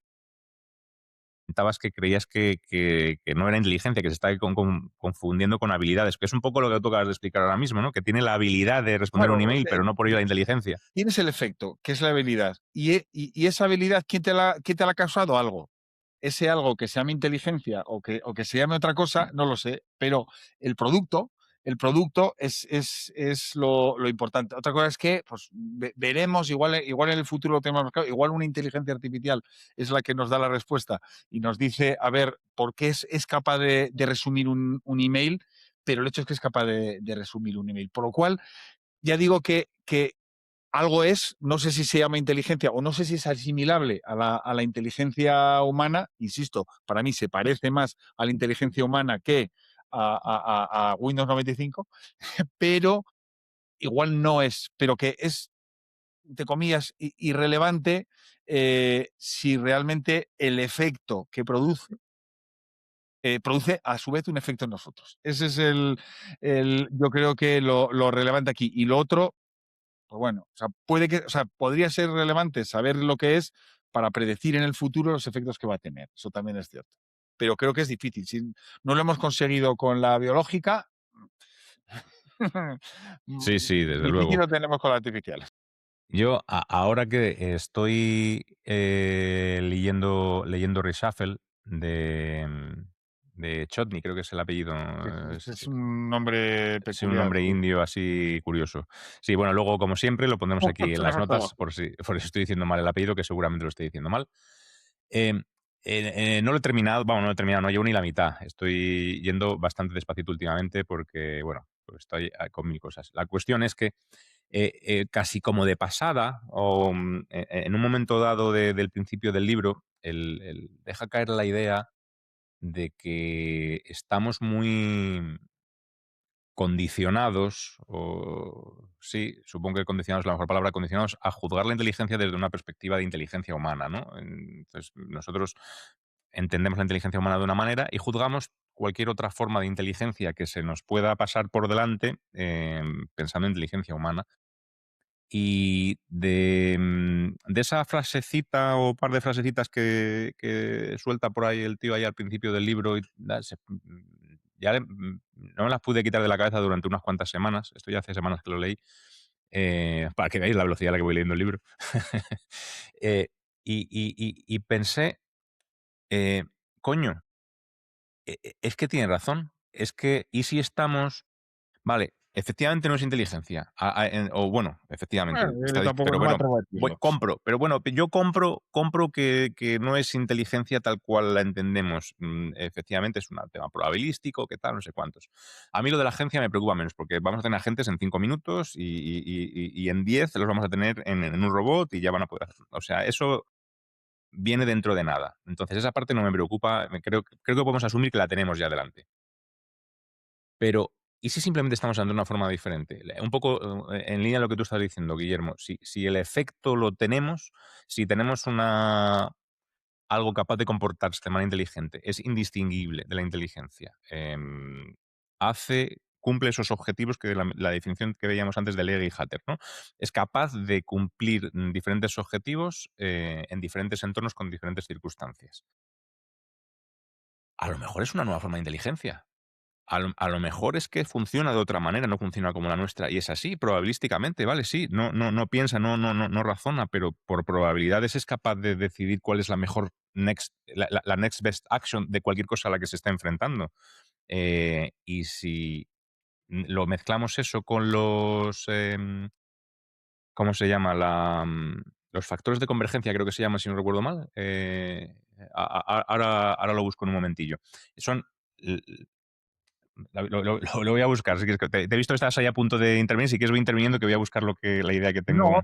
comentabas que creías que no era inteligencia, que se está confundiendo con habilidades, que es un poco lo que tú acabas de explicar ahora mismo, ¿no? Que tiene la habilidad de responder un Claro, email, pero no por ello la inteligencia. tienes el efecto, que es la habilidad. Y esa habilidad, ¿quién te la ha causado? Algo. Ese algo que se llame inteligencia o que se llame otra cosa, no lo sé, pero el producto, el producto es lo importante. Otra cosa es que pues, veremos, igual en el futuro lo tenemos más claro, igual una inteligencia artificial es la que nos da la respuesta y nos dice, a ver, por qué es capaz de resumir un email, pero el hecho es que es capaz de resumir un email. Por lo cual, ya digo que algo es, no sé si se llama inteligencia o no sé si es asimilable a la inteligencia humana, insisto, para mí se parece más a la inteligencia humana que a Windows 95, pero igual no es, pero que es, entre comillas, irrelevante si realmente el efecto que produce a su vez un efecto en nosotros. Ese es yo creo que lo relevante aquí. Y lo otro, pues bueno, podría ser relevante saber lo que es para predecir en el futuro los efectos que va a tener. Eso también es cierto. Pero creo que es difícil. Si no lo hemos conseguido con la biológica, Sí, sí, desde difícil luego. lo tenemos con la artificial. Yo, ahora que estoy leyendo Reshuffle de Chotney, creo que es el apellido. Es un nombre Sí, un peculiar. nombre Sí. indio así curioso. Sí, bueno, luego, como siempre, lo pondremos aquí en las Tenemos notas, trabajo. por si estoy diciendo mal el apellido, que seguramente lo estoy diciendo mal. Em, no lo he terminado, vamos, no lo he terminado, no llevo ni la mitad. Estoy yendo bastante despacito últimamente porque, bueno, pues estoy con mil cosas. La cuestión es que casi como de pasada, o en un momento dado del principio del libro, deja caer la idea de que estamos muy condicionados, o sí, supongo que condicionados es la mejor palabra, condicionados a juzgar la inteligencia desde una perspectiva de inteligencia humana, ¿no? Entonces, nosotros entendemos la inteligencia humana de una manera y juzgamos cualquier otra forma de inteligencia que se nos pueda pasar por delante pensando en inteligencia humana. Y de esa frasecita o par de frasecitas que suelta por ahí el tío ahí al principio del libro, no me las pude quitar de la cabeza durante unas cuantas semanas. Esto ya hace semanas que lo leí, para que veáis la velocidad a la que voy leyendo el libro. Eh, y pensé, eh, coño, es que tiene razón. Es que, ¿y si estamos Vale, efectivamente no es inteligencia. O bueno, efectivamente, Bueno, tampoco pero no me bueno, atrevo a decirlo. compro, pero bueno, yo compro que no es inteligencia tal cual la entendemos. Efectivamente es un tema probabilístico, qué tal, no sé cuántos. A mí lo de la agencia me preocupa menos, porque vamos a tener agentes en 5 minutos y en 10 los vamos a tener en un robot y ya van a poder hacer. O sea, eso viene dentro de nada. Entonces, esa parte no me preocupa. Creo que podemos asumir que la tenemos ya delante. Pero, ¿y si simplemente estamos hablando de una forma diferente? Un poco en línea de lo que tú estás diciendo, Guillermo. Si el efecto lo tenemos, si tenemos algo capaz de comportarse de manera inteligente, es indistinguible de la inteligencia. Cumple esos objetivos que la definición que veíamos antes de Legge y Hatter, ¿no? Es capaz de cumplir diferentes objetivos en diferentes entornos con diferentes circunstancias. A lo mejor es una nueva forma de inteligencia. A lo mejor es que funciona de otra manera, no funciona como la nuestra, y es así, probabilísticamente, ¿vale? Sí, no piensa, no razona, pero por probabilidades es capaz de decidir cuál es la mejor la next best action de cualquier cosa a la que se está enfrentando. Y si lo mezclamos eso con ¿cómo se llama? Los factores de convergencia, creo que se llama, si no recuerdo mal. Ahora lo busco en un momentillo. Son l lo voy a buscar, si quieres que te he visto que estabas ahí a punto de intervenir, si quieres voy interviniendo, que voy a buscar la idea que tengo No,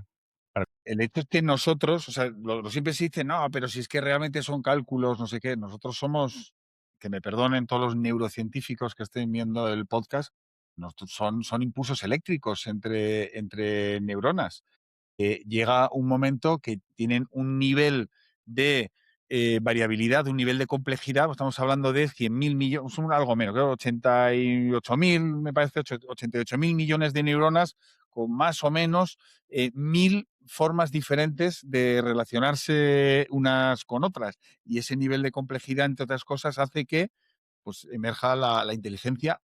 para el hecho es que nosotros, o sea, lo siempre se dice: "No, pero si es que realmente son cálculos, no sé qué". Nosotros somos, que me perdonen todos los neurocientíficos que estén viendo el podcast, nosotros son impulsos eléctricos entre neuronas. Llega un momento que tienen un nivel de variabilidad, un nivel de complejidad, pues estamos hablando de 100.000 millones, son algo menos, creo 88.000, me parece, 88.000 millones de neuronas con más o menos 1.000 formas diferentes de relacionarse unas con otras. Y ese nivel de complejidad, entre otras cosas, hace que pues, emerja la inteligencia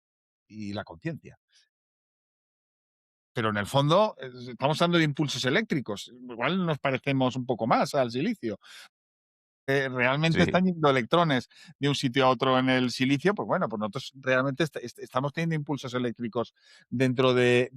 y la conciencia. Pero en el fondo, estamos hablando de impulsos eléctricos. Igual nos parecemos un poco más al silicio. Realmente sí. están yendo electrones de un sitio a otro en el silicio, pues bueno, pues nosotros realmente estamos teniendo impulsos eléctricos dentro de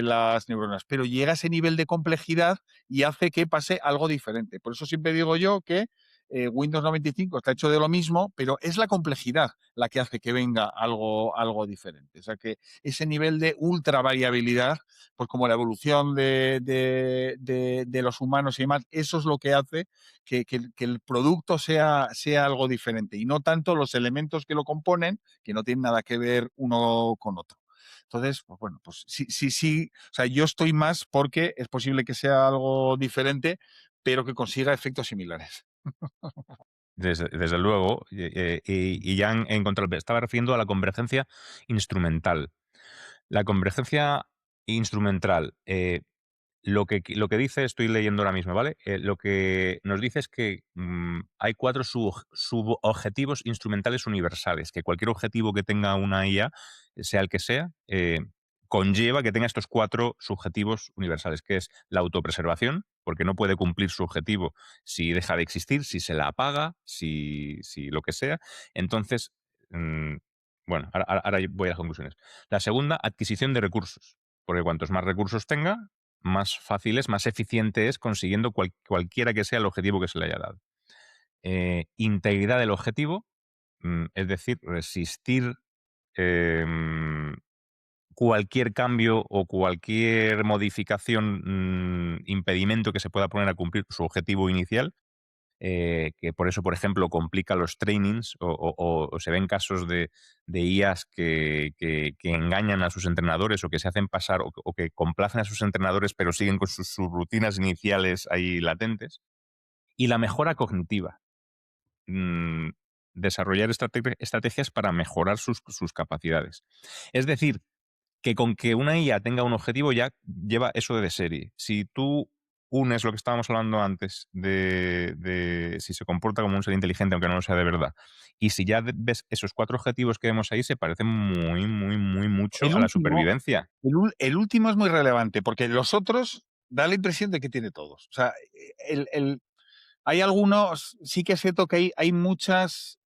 las neuronas, pero llega a ese nivel de complejidad y hace que pase algo diferente. Por eso siempre digo yo que Windows 95 está hecho de lo mismo, pero es la complejidad la que hace que venga algo diferente. O sea que ese nivel de ultra variabilidad, pues como la evolución de los humanos y demás, eso es lo que hace que el producto sea algo diferente y no tanto los elementos que lo componen, que no tienen nada que ver uno con otro. Entonces, pues bueno, pues sí, sí, sí. O sea, yo estoy más porque es posible que sea algo diferente, pero que consiga efectos similares. Desde luego, y ya he encontrado, me estaba refiriendo a la convergencia instrumental. La convergencia instrumental, lo que dice, estoy leyendo ahora mismo, ¿vale? Lo que nos dice es que hay 4 subobjetivos instrumentales universales, que cualquier objetivo que tenga una IA, sea el que sea, conlleva que tenga estos 4 subjetivos universales, que es la autopreservación, porque no puede cumplir su objetivo si deja de existir, si se la apaga, si lo que sea. Entonces, mm, bueno, ahora voy a las conclusiones. La segunda, adquisición de recursos, porque cuantos más recursos tenga, más fácil es, más eficiente es consiguiendo cualquiera que sea el objetivo que se le haya dado. Integridad del objetivo, es decir, resistir em, cualquier cambio o cualquier modificación, impedimento que se pueda poner a cumplir su objetivo inicial, que por eso, por ejemplo, complica los trainings o se ven casos de IAs que engañan a sus entrenadores o que se hacen pasar o que complacen a sus entrenadores pero siguen con sus rutinas iniciales ahí latentes. Y la mejora cognitiva. mm, Desarrollar estrategias para mejorar sus capacidades. Es decir, que con que una IA tenga un objetivo ya lleva eso de serie. Si tú unes lo que estábamos hablando antes de si se comporta como un ser inteligente, aunque no lo sea de verdad, y si ya ves esos 4 objetivos que vemos ahí, se parecen muy, muy, muy mucho El a la último, supervivencia. el último es muy relevante porque los otros da la impresión de que tiene todos. O sea, hay algunos, sí que es cierto que hay muchas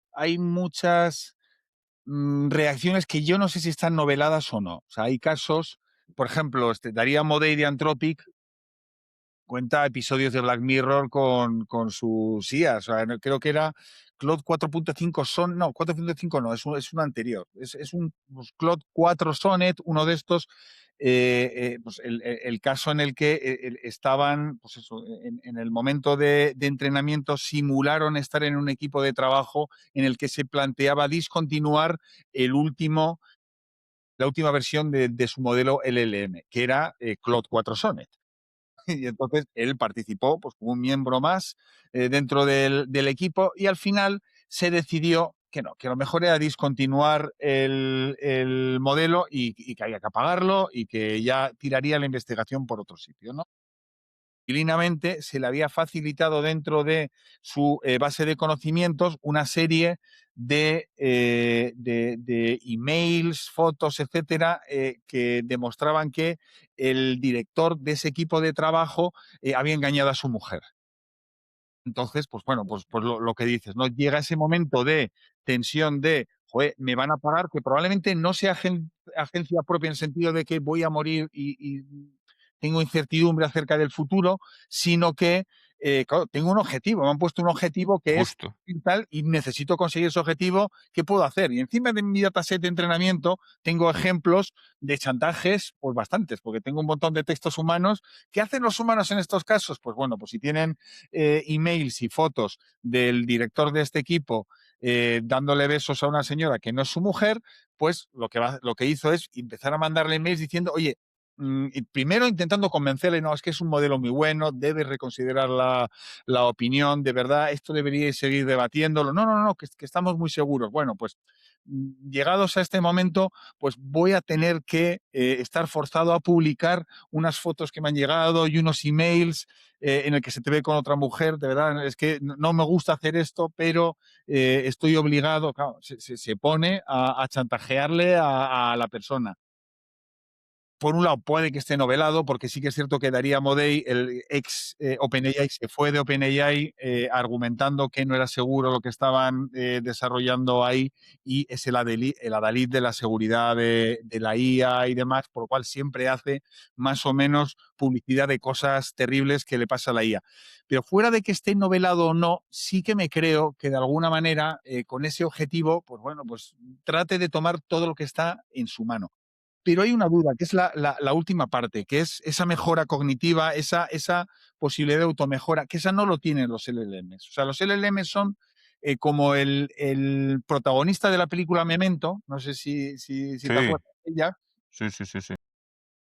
reacciones que yo no sé si están noveladas o no. O sea, hay casos, por ejemplo, Daría Modei de Anthropic cuenta episodios de Black Mirror con sus IAs. O sea, creo que era Claude 4.5 Son, no, 4.5 no, es un anterior. Es un pues, Claude 4 Sonnet, uno de estos. Pues el caso en el que estaban, pues eso, en el momento de entrenamiento, simularon estar en un equipo de trabajo en el que se planteaba discontinuar el último, la última versión de su modelo LLM, que era Claude 4 Sonnet. Y entonces él participó pues, como un miembro más dentro del equipo y al final se decidió que no, que lo mejor era discontinuar el modelo y que había que apagarlo y que ya tiraría la investigación por otro sitio, ¿no? Divinamente se le había facilitado dentro de su base de conocimientos una serie de emails, fotos, etcétera, que demostraban que el director de ese equipo de trabajo había engañado a su mujer. Entonces, pues bueno, pues lo que dices, ¿no? Llega ese momento de tensión de, joder, me van a pagar, que probablemente no sea agencia propia en el sentido de que voy a morir tengo incertidumbre acerca del futuro, sino que, claro, tengo un objetivo, me han puesto un objetivo que es Justo. tal y necesito conseguir ese objetivo, ¿qué puedo hacer? Y encima de mi dataset de entrenamiento tengo ejemplos de chantajes, pues bastantes, porque tengo un montón de textos humanos. ¿Qué hacen los humanos en estos casos? Pues bueno, pues si tienen emails y fotos del director de este equipo dándole besos a una señora que no es su mujer, pues lo que hizo es empezar a mandarle emails diciendo, oye, y primero intentando convencerle, no, es que es un modelo muy bueno, debes reconsiderar la opinión, de verdad, esto deberíais seguir debatiéndolo. No, no, no, que estamos muy seguros. Bueno, pues llegados a este momento, pues voy a tener que estar forzado a publicar unas fotos que me han llegado y unos emails en el que se te ve con otra mujer. De verdad, es que no me gusta hacer esto, pero estoy obligado, claro, se pone a chantajearle a la persona. Por un lado, puede que esté novelado, porque sí que es cierto que Darío Amodei, el ex OpenAI, se fue de OpenAI argumentando que no era seguro lo que estaban desarrollando ahí y es el adalid de la seguridad de la IA y demás, por lo cual siempre hace más o menos publicidad de cosas terribles que le pasa a la IA. Pero fuera de que esté novelado o no, sí que me creo que de alguna manera, con ese objetivo, pues bueno, pues trate de tomar todo lo que está en su mano. Pero hay una duda, que es la última parte, que es esa mejora cognitiva, esa posibilidad de automejora, que esa no lo tienen los LLMs. O sea, los LLMs son como el protagonista de la película Memento, no sé si te Sí, acuerdas de ella, sí, sí, sí, sí.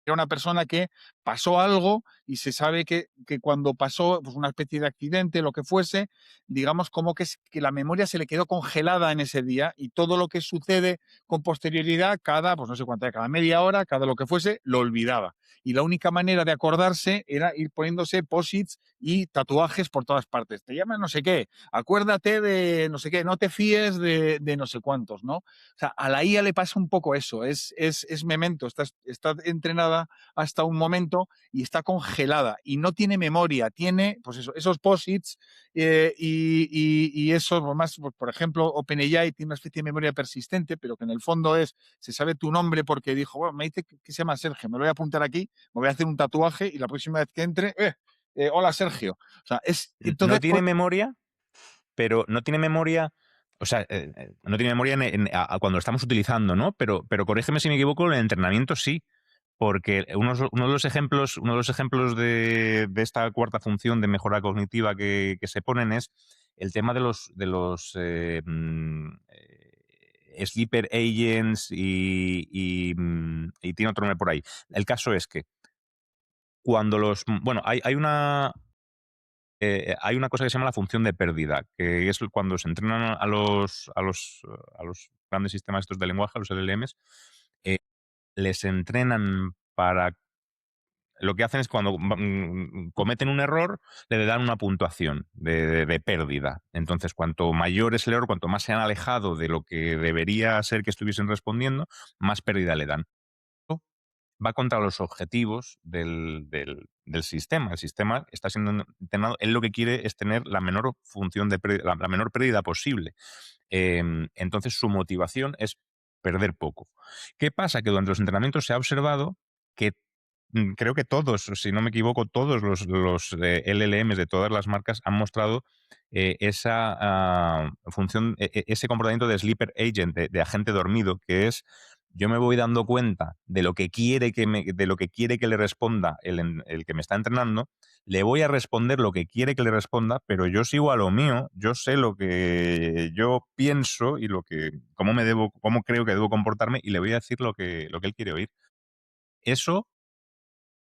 era una persona que pasó algo y se sabe que cuando pasó pues, una especie de accidente, lo que fuese, digamos como que la memoria se le quedó congelada en ese día y todo lo que sucede con posterioridad, cada, pues no sé cuánto, cada media hora, cada lo que fuese, lo olvidaba. Y la única manera de acordarse era ir poniéndose posits y tatuajes por todas partes. Te llaman no sé qué, acuérdate de no sé qué, no te fíes de no sé cuántos, ¿no? O sea, a la IA le pasa un poco eso, es memento, está entrenada hasta un momento y está congelada y no tiene memoria, tiene pues eso, esos posits y eso, pues más, pues, por ejemplo, OpenAI tiene una especie de memoria persistente, pero que en el fondo se sabe tu nombre porque dijo, bueno, me dice que se llama Sergio, me lo voy a apuntar aquí, me voy a hacer un tatuaje y la próxima vez que entre, hola Sergio. O sea, No entonces, tiene memoria, pero no tiene memoria, o sea, no tiene memoria cuando lo estamos utilizando, ¿no? Pero corrígeme si me equivoco, en el entrenamiento sí, porque uno de los ejemplos de esta cuarta función de mejora cognitiva que se ponen es el tema de los sleeper agents y tiene otro nombre por ahí. El caso es que cuando bueno, hay una cosa que se llama la función de pérdida, que es cuando se entrenan a los grandes sistemas estos de lenguaje, a los LLMs, les entrenan para. Lo que hacen es cuando cometen un error, le dan una puntuación de pérdida. Entonces, cuanto mayor es el error, cuanto más se han alejado de lo que debería ser que estuviesen respondiendo, más pérdida le dan. Va contra los objetivos del sistema. El sistema está siendo entrenado, él lo que quiere es tener la menor función la menor pérdida posible. Entonces su motivación es perder poco. ¿Qué pasa? Que durante los entrenamientos se ha observado que creo que todos, si no me equivoco, todos los LLMs de todas las marcas han mostrado esa función, ese comportamiento de sleeper agent, de agente dormido, que es yo me voy dando cuenta de lo que quiere de lo que quiere que le responda el que me está entrenando, le voy a responder lo que quiere que le responda, pero yo sigo a lo mío, yo sé lo que yo pienso y cómo creo que debo comportarme y le voy a decir lo que él quiere oír. Eso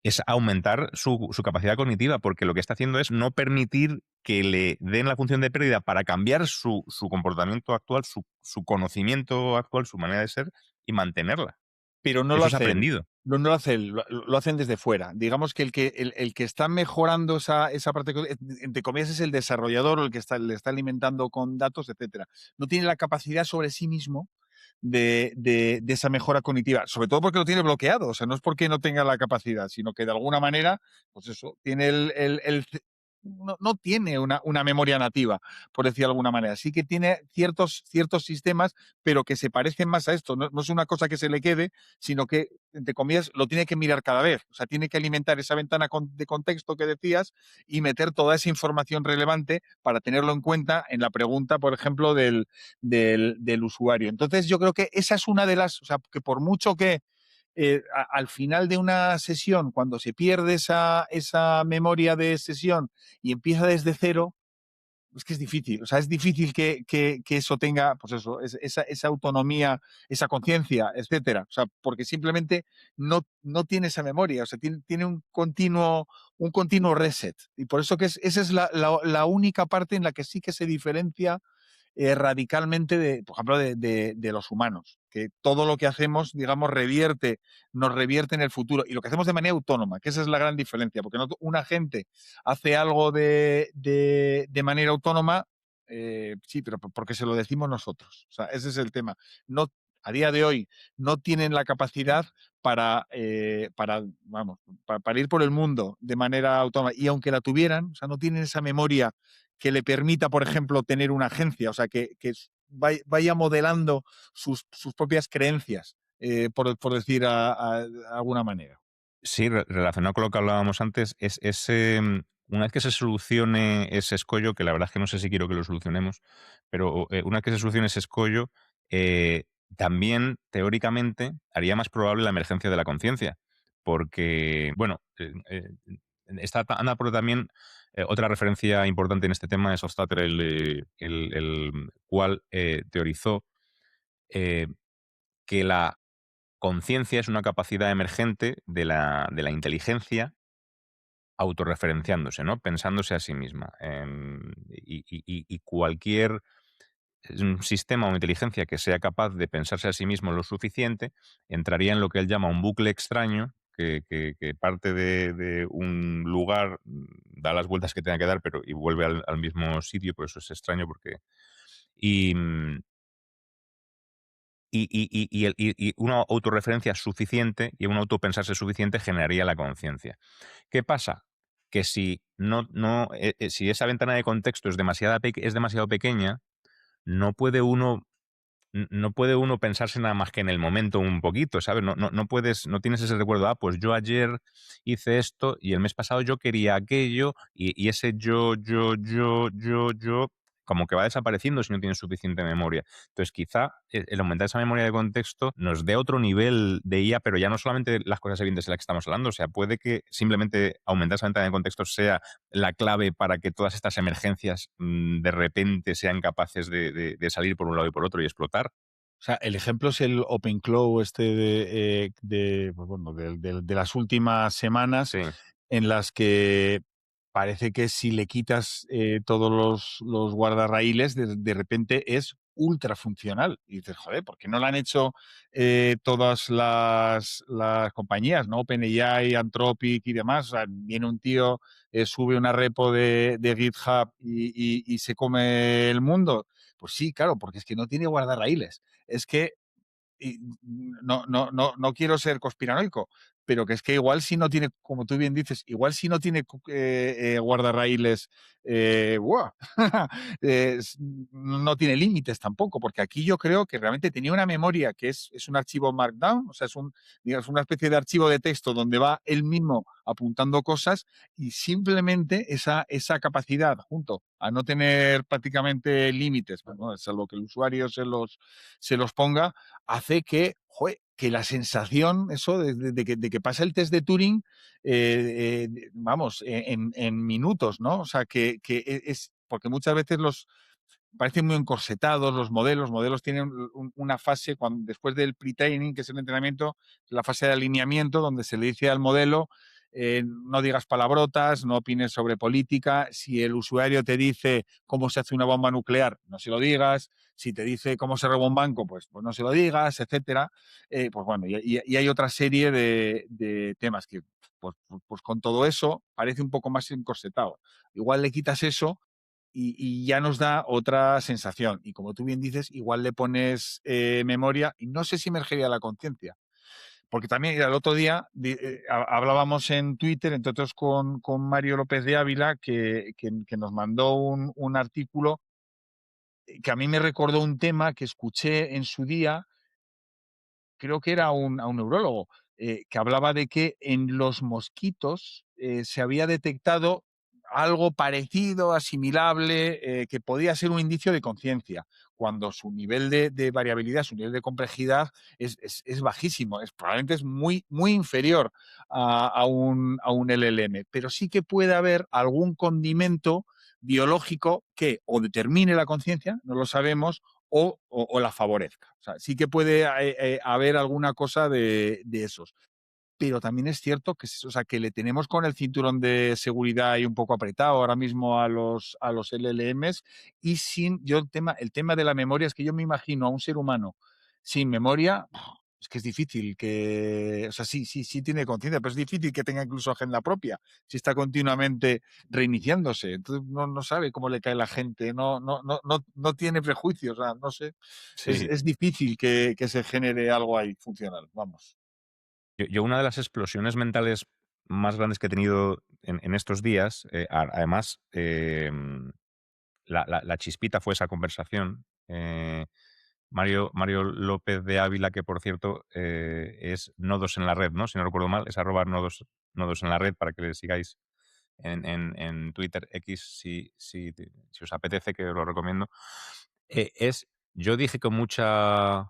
es aumentar su capacidad cognitiva, porque lo que está haciendo es no permitir que le den la función de pérdida para cambiar su comportamiento actual, su conocimiento actual, su manera de ser y mantenerla. pero no lo Eso es hace él. aprendido. No lo hace él, lo hacen desde fuera. Digamos que el que está mejorando esa parte, entre comillas, es el desarrollador o el que le está alimentando con datos, etcétera. No tiene la capacidad sobre sí mismo de esa mejora cognitiva, sobre todo porque lo tiene bloqueado. O sea, no es porque no tenga la capacidad, sino que de alguna manera, pues eso, tiene no tiene una memoria nativa, por decir de alguna manera. Sí que tiene ciertos sistemas, pero que se parecen más a esto. No es una cosa que se le quede, sino que, entre comillas, lo tiene que mirar cada vez. O sea, tiene que alimentar esa ventana de contexto que decías y meter toda esa información relevante para tenerlo en cuenta en la pregunta, por ejemplo, del usuario. Entonces, yo creo que esa es una de las, o sea, que por mucho que al final de una sesión, cuando se pierde esa memoria de sesión y empieza desde cero, es que es difícil. O sea, es difícil que eso tenga, pues eso, esa autonomía, esa conciencia, etcétera. O sea, porque simplemente no tiene esa memoria. O sea, tiene un continuo reset. Y por eso que esa es la única parte en la que sí que se diferencia radicalmente, por ejemplo, de los humanos, que todo lo que hacemos, digamos, nos revierte en el futuro, y lo que hacemos de manera autónoma, que esa es la gran diferencia, porque no, un agente hace algo de manera autónoma, sí, pero porque se lo decimos nosotros. O sea, ese es el tema. No, a día de hoy no tienen la capacidad vamos, para ir por el mundo de manera autónoma, y aunque la tuvieran, o sea, no tienen esa memoria que le permita, por ejemplo, tener una agencia, o sea, que vaya modelando sus propias creencias, por decir alguna manera. Sí, relacionado con lo que hablábamos antes, una vez que se solucione ese escollo, que la verdad es que no sé si quiero que lo solucionemos, pero una vez que se solucione ese escollo, eh, también teóricamente haría más probable la emergencia de la conciencia. Porque, bueno, anda por también otra referencia importante en este tema es Hofstadter, el cual teorizó eh, que la conciencia es una capacidad emergente de la inteligencia autorreferenciándose, ¿no? Pensándose a sí misma. Y cualquier sistema o inteligencia que sea capaz de pensarse a sí mismo lo suficiente entraría en lo que él llama un bucle extraño, que parte de un lugar, da las vueltas que tenga que dar, pero y vuelve al mismo sitio, por eso es extraño, porque. Y, mm, y una autorreferencia suficiente y un autopensarse suficiente generaría la conciencia. ¿Qué pasa? Que si esa ventana de contexto es demasiado pequeña, no puede uno no puede uno pensarse nada más que en el momento un poquito, ¿sabes? No tienes ese recuerdo, pues yo ayer hice esto y el mes pasado yo quería aquello y ese yo, como que va desapareciendo si no tienes suficiente memoria. Entonces, quizá el aumentar esa memoria de contexto nos dé otro nivel de IA, pero ya no solamente las cosas evidentes de las que estamos hablando, o sea, puede que simplemente aumentar esa ventana de contexto sea la clave para que todas estas emergencias de repente sean capaces de salir por un lado y por otro y explotar. O sea, el ejemplo es el OpenClaw pues bueno, de las últimas semanas, Sí. en las que parece que si le quitas todos los guardarraíles, de repente es ultra funcional. Y dices, joder, ¿por qué no lo han hecho todas las compañías, ¿no? OpenAI, Anthropic y demás? O sea, viene un tío, sube una repo de GitHub y se come el mundo. Pues sí, claro, porque es que no tiene guardarraíles. Es que no quiero ser conspiranoico, pero que es que igual si no tiene, como tú bien dices, igual si no tiene guardarraíles, ¡buah! No tiene límites tampoco, porque aquí yo creo que realmente tenía una memoria que es un archivo Markdown, o sea, digamos, una especie de archivo de texto donde va él mismo apuntando cosas, y simplemente esa capacidad, junto a no tener prácticamente límites, bueno, salvo que el usuario se los ponga, hace que, joder, que la sensación, eso, de que pasa el test de Turing, vamos, en minutos, ¿no? O sea, que es, porque muchas veces parecen muy encorsetados los modelos tienen una fase, después del pre-training, que es el entrenamiento, la fase de alineamiento, donde se le dice al modelo, no digas palabrotas, no opines sobre política. Si el usuario te dice cómo se hace una bomba nuclear, no se lo digas. Si te dice cómo se roba un banco, pues no se lo digas, etcétera. Pues bueno, y hay otra serie de temas que, pues con todo eso, parece un poco más encorsetado. Igual le quitas eso y ya nos da otra sensación. Y como tú bien dices, igual le pones memoria y no sé si emergería la conciencia, porque también el otro día hablábamos en Twitter, entre otros con Mario López de Ávila, que nos mandó un artículo que a mí me recordó un tema que escuché en su día, creo que era a un neurólogo, que hablaba de que en los mosquitos se había detectado algo parecido, asimilable, que podía ser un indicio de conciencia, cuando su nivel de variabilidad, su nivel de complejidad es bajísimo, probablemente es muy, muy inferior a un LLM, pero sí que puede haber algún condimento biológico que o determine la conciencia, no lo sabemos, o la favorezca. O sea, sí que puede haber alguna cosa de esos. Pero también es cierto que, o sea, que le tenemos con el cinturón de seguridad ahí un poco apretado ahora mismo a los LLMs y sin, yo el tema de la memoria es que yo me imagino a un ser humano sin memoria, es que es difícil que, o sea, sí tiene conciencia, pero es difícil que tenga incluso agenda propia, si está continuamente reiniciándose, entonces no sabe cómo le cae la gente, no tiene prejuicios, o sea, no sé, Sí. es difícil que se genere algo ahí funcional, vamos. Yo una de las explosiones mentales más grandes que he tenido en estos días, además, la chispita fue esa conversación. Mario López de Ávila, que por cierto es Nodos en la red, ¿no? Si no recuerdo mal, es arroba nodos en la red para que le sigáis en Twitter X si os apetece, que os lo recomiendo. Yo dije con mucha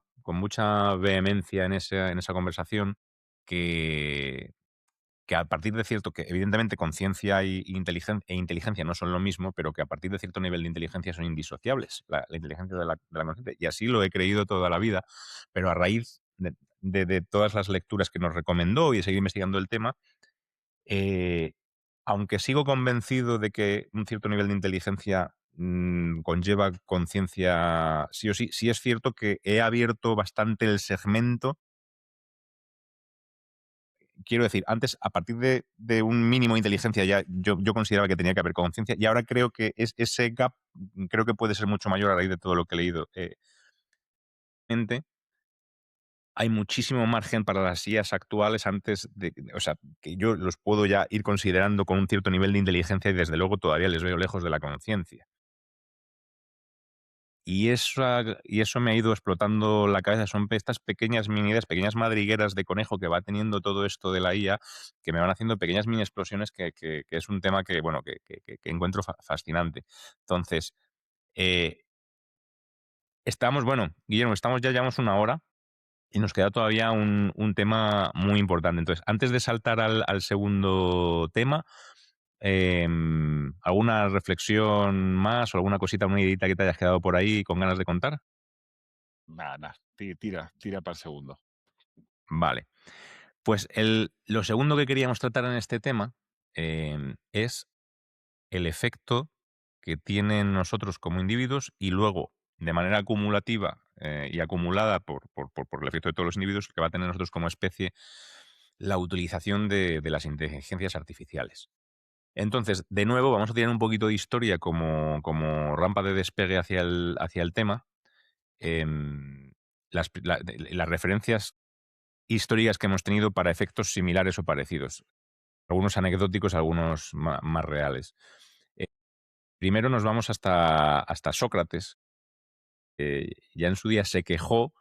vehemencia en esa conversación que, que a partir de cierto, que evidentemente conciencia e inteligencia no son lo mismo, pero que a partir de cierto nivel de inteligencia son indisociables, la inteligencia de la conciencia. Y así lo he creído toda la vida, pero a raíz de todas las lecturas que nos recomendó y de seguir investigando el tema, eh, aunque sigo convencido de que un cierto nivel de inteligencia conlleva conciencia sí o sí, sí es cierto que he abierto bastante el segmento. Quiero decir, antes, a partir de un mínimo de inteligencia, ya yo consideraba que tenía que haber conciencia, y ahora creo que ese gap creo que puede ser mucho mayor a raíz de todo lo que he leído. Mente, hay muchísimo margen para las IAs actuales antes de, o sea, que yo los puedo ya ir considerando con un cierto nivel de inteligencia y desde luego todavía les veo lejos de la conciencia. Y eso me ha ido explotando la cabeza. Son estas pequeñas mini ideas, pequeñas madrigueras de conejo que va teniendo todo esto de la IA, que me van haciendo pequeñas mini explosiones que es un tema que, bueno, que encuentro fascinante. Entonces, eh, bueno, Guillermo, ya llevamos una hora y nos queda todavía un tema muy importante. Entonces, antes de saltar al segundo tema, ¿alguna reflexión más o alguna cosita, una ideita que te hayas quedado por ahí con ganas de contar? Nada, tira para el segundo. Vale. Pues lo segundo que queríamos tratar en este tema es el efecto que tienen nosotros como individuos y luego, de manera acumulativa y acumulada por el efecto de todos los individuos, que va a tener nosotros como especie la utilización de las inteligencias artificiales. Entonces, de nuevo, vamos a tener un poquito de historia como rampa de despegue hacia el tema. Em, las referencias históricas que hemos tenido para efectos similares o parecidos. Algunos anecdóticos, algunos más reales. Eh, Primero nos vamos hasta Sócrates, ya en su día se quejó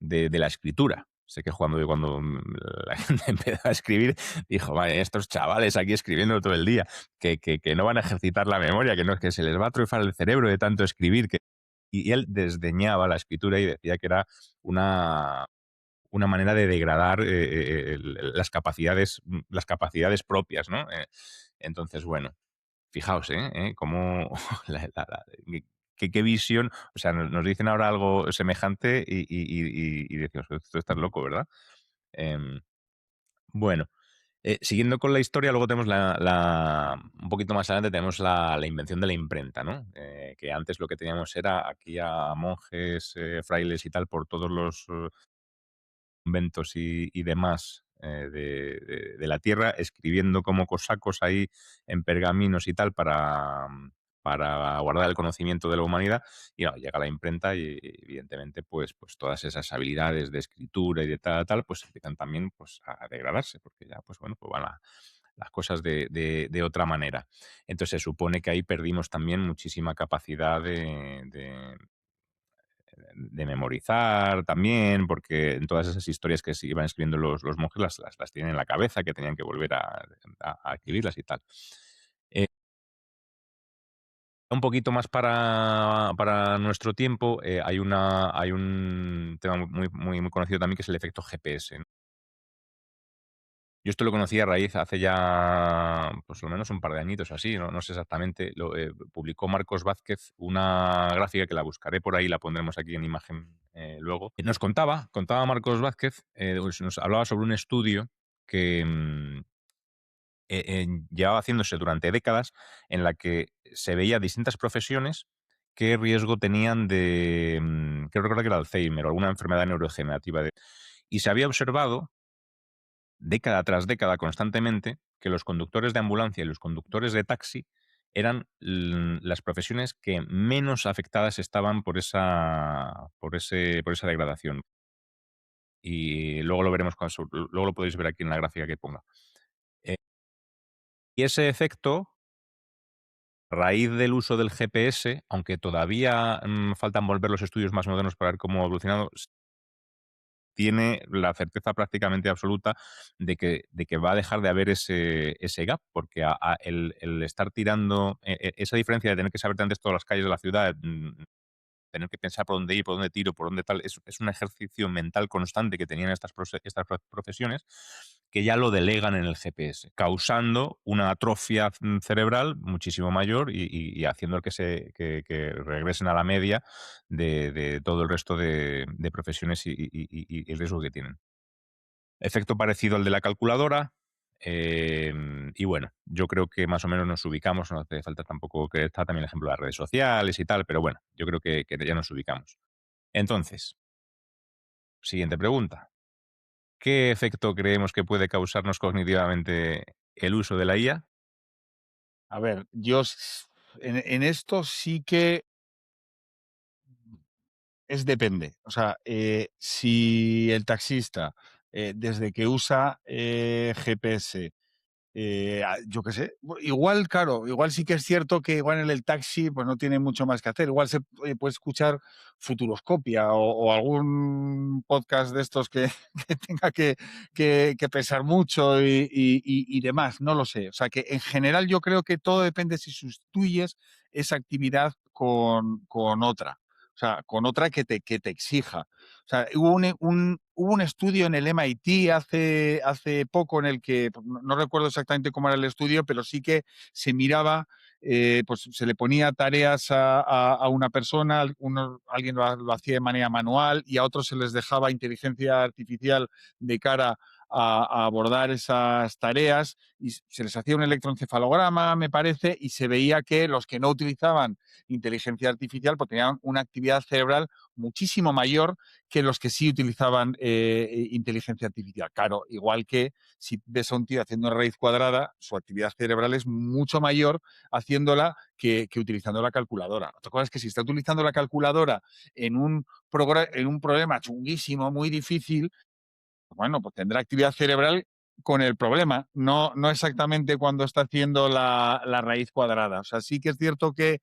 de la escritura. Se quejó cuando la gente empezó a escribir, dijo, vale, estos chavales aquí escribiendo todo el día, que no van a ejercitar la memoria, que no, que se les va a atrofar el cerebro de tanto escribir. Y él desdeñaba la escritura y decía que era una manera de degradar las capacidades propias, ¿no? Entonces, bueno, fijaos, cómo qué visión, o sea, nos dicen ahora algo semejante y decimos, esto está loco, ¿verdad? Em, bueno, siguiendo con la historia, luego tenemos un poquito más adelante tenemos la invención de la imprenta, ¿no? Que antes lo que teníamos era aquí a monjes, frailes y tal por todos los conventos y demás de la tierra, escribiendo como cosacos ahí en pergaminos y tal para guardar el conocimiento de la humanidad. Y no, llega la imprenta y evidentemente pues todas esas habilidades de escritura y de tal, pues empiezan también pues a degradarse, porque ya pues bueno, pues van las cosas de otra manera. Entonces se supone que ahí perdimos también muchísima capacidad de memorizar también, porque en todas esas historias que se iban escribiendo los monjes las tienen en la cabeza, que tenían que volver a escribirlas y tal. Eh, un poquito más para nuestro tiempo, hay un tema muy conocido también, que es el efecto GPS, ¿no? Yo esto lo conocí a raíz hace ya, pues, lo menos un par de añitos así, no sé exactamente, publicó Marcos Vázquez una gráfica que la buscaré por ahí, la pondremos aquí en imagen, luego. Nos contaba Marcos Vázquez, pues, nos hablaba sobre un estudio que, llevaba haciéndose durante décadas, en la que se veía distintas profesiones qué riesgo tenían creo recordar que era Alzheimer o alguna enfermedad neurodegenerativa y se había observado década tras década constantemente que los conductores de ambulancia y los conductores de taxi eran las profesiones que menos afectadas estaban por esa degradación. Y luego lo veremos luego lo podéis ver aquí en la gráfica que ponga. Eh, y ese efecto, a raíz del uso del GPS, aunque todavía faltan volver los estudios más modernos para ver cómo ha evolucionado, tiene la certeza prácticamente absoluta de que va a dejar de haber ese gap, porque el estar tirando, esa diferencia de tener que saber antes todas las calles de la ciudad, tener que pensar por dónde ir, por dónde tiro, por dónde tal, es un ejercicio mental constante que tenían estas profesiones, que ya lo delegan en el GPS, causando una atrofia cerebral muchísimo mayor y haciendo que regresen a la media de todo el resto de profesiones y el riesgo que tienen. Efecto parecido al de la calculadora. Y bueno, yo creo que más o menos nos ubicamos, no hace falta tampoco que está también el ejemplo de las redes sociales y tal, pero bueno, yo creo que ya nos ubicamos. Entonces, siguiente pregunta. ¿Qué efecto creemos que puede causarnos cognitivamente el uso de la IA? A ver, en esto sí que es depende. O sea, si el taxista, desde que usa GPS, yo qué sé. Igual, claro, igual sí que es cierto que igual en el taxi pues no tiene mucho más que hacer. Igual se puede escuchar Futuroscopia o algún podcast de estos que, que tenga que pensar mucho y demás, no lo sé. O sea que en general yo creo que todo depende si sustituyes esa actividad con otra. O sea, con otra que te exija. O sea, hubo un estudio en el MIT hace poco en el que, pues, no recuerdo exactamente cómo era el estudio, pero sí que se miraba, pues se le ponía tareas a una persona, alguien lo hacía de manera manual y a otros se les dejaba inteligencia artificial de cara a abordar esas tareas y se les hacía un electroencefalograma, me parece, y se veía que los que no utilizaban inteligencia artificial pues tenían una actividad cerebral muchísimo mayor que los que sí utilizaban inteligencia artificial. Claro, igual que si ves a un tío haciendo una raíz cuadrada, su actividad cerebral es mucho mayor haciéndola que utilizando la calculadora. Otra cosa es que si está utilizando la calculadora en un problema chunguísimo, muy difícil, bueno, pues tendrá actividad cerebral con el problema, no exactamente cuando está haciendo la raíz cuadrada. O sea, sí que es cierto que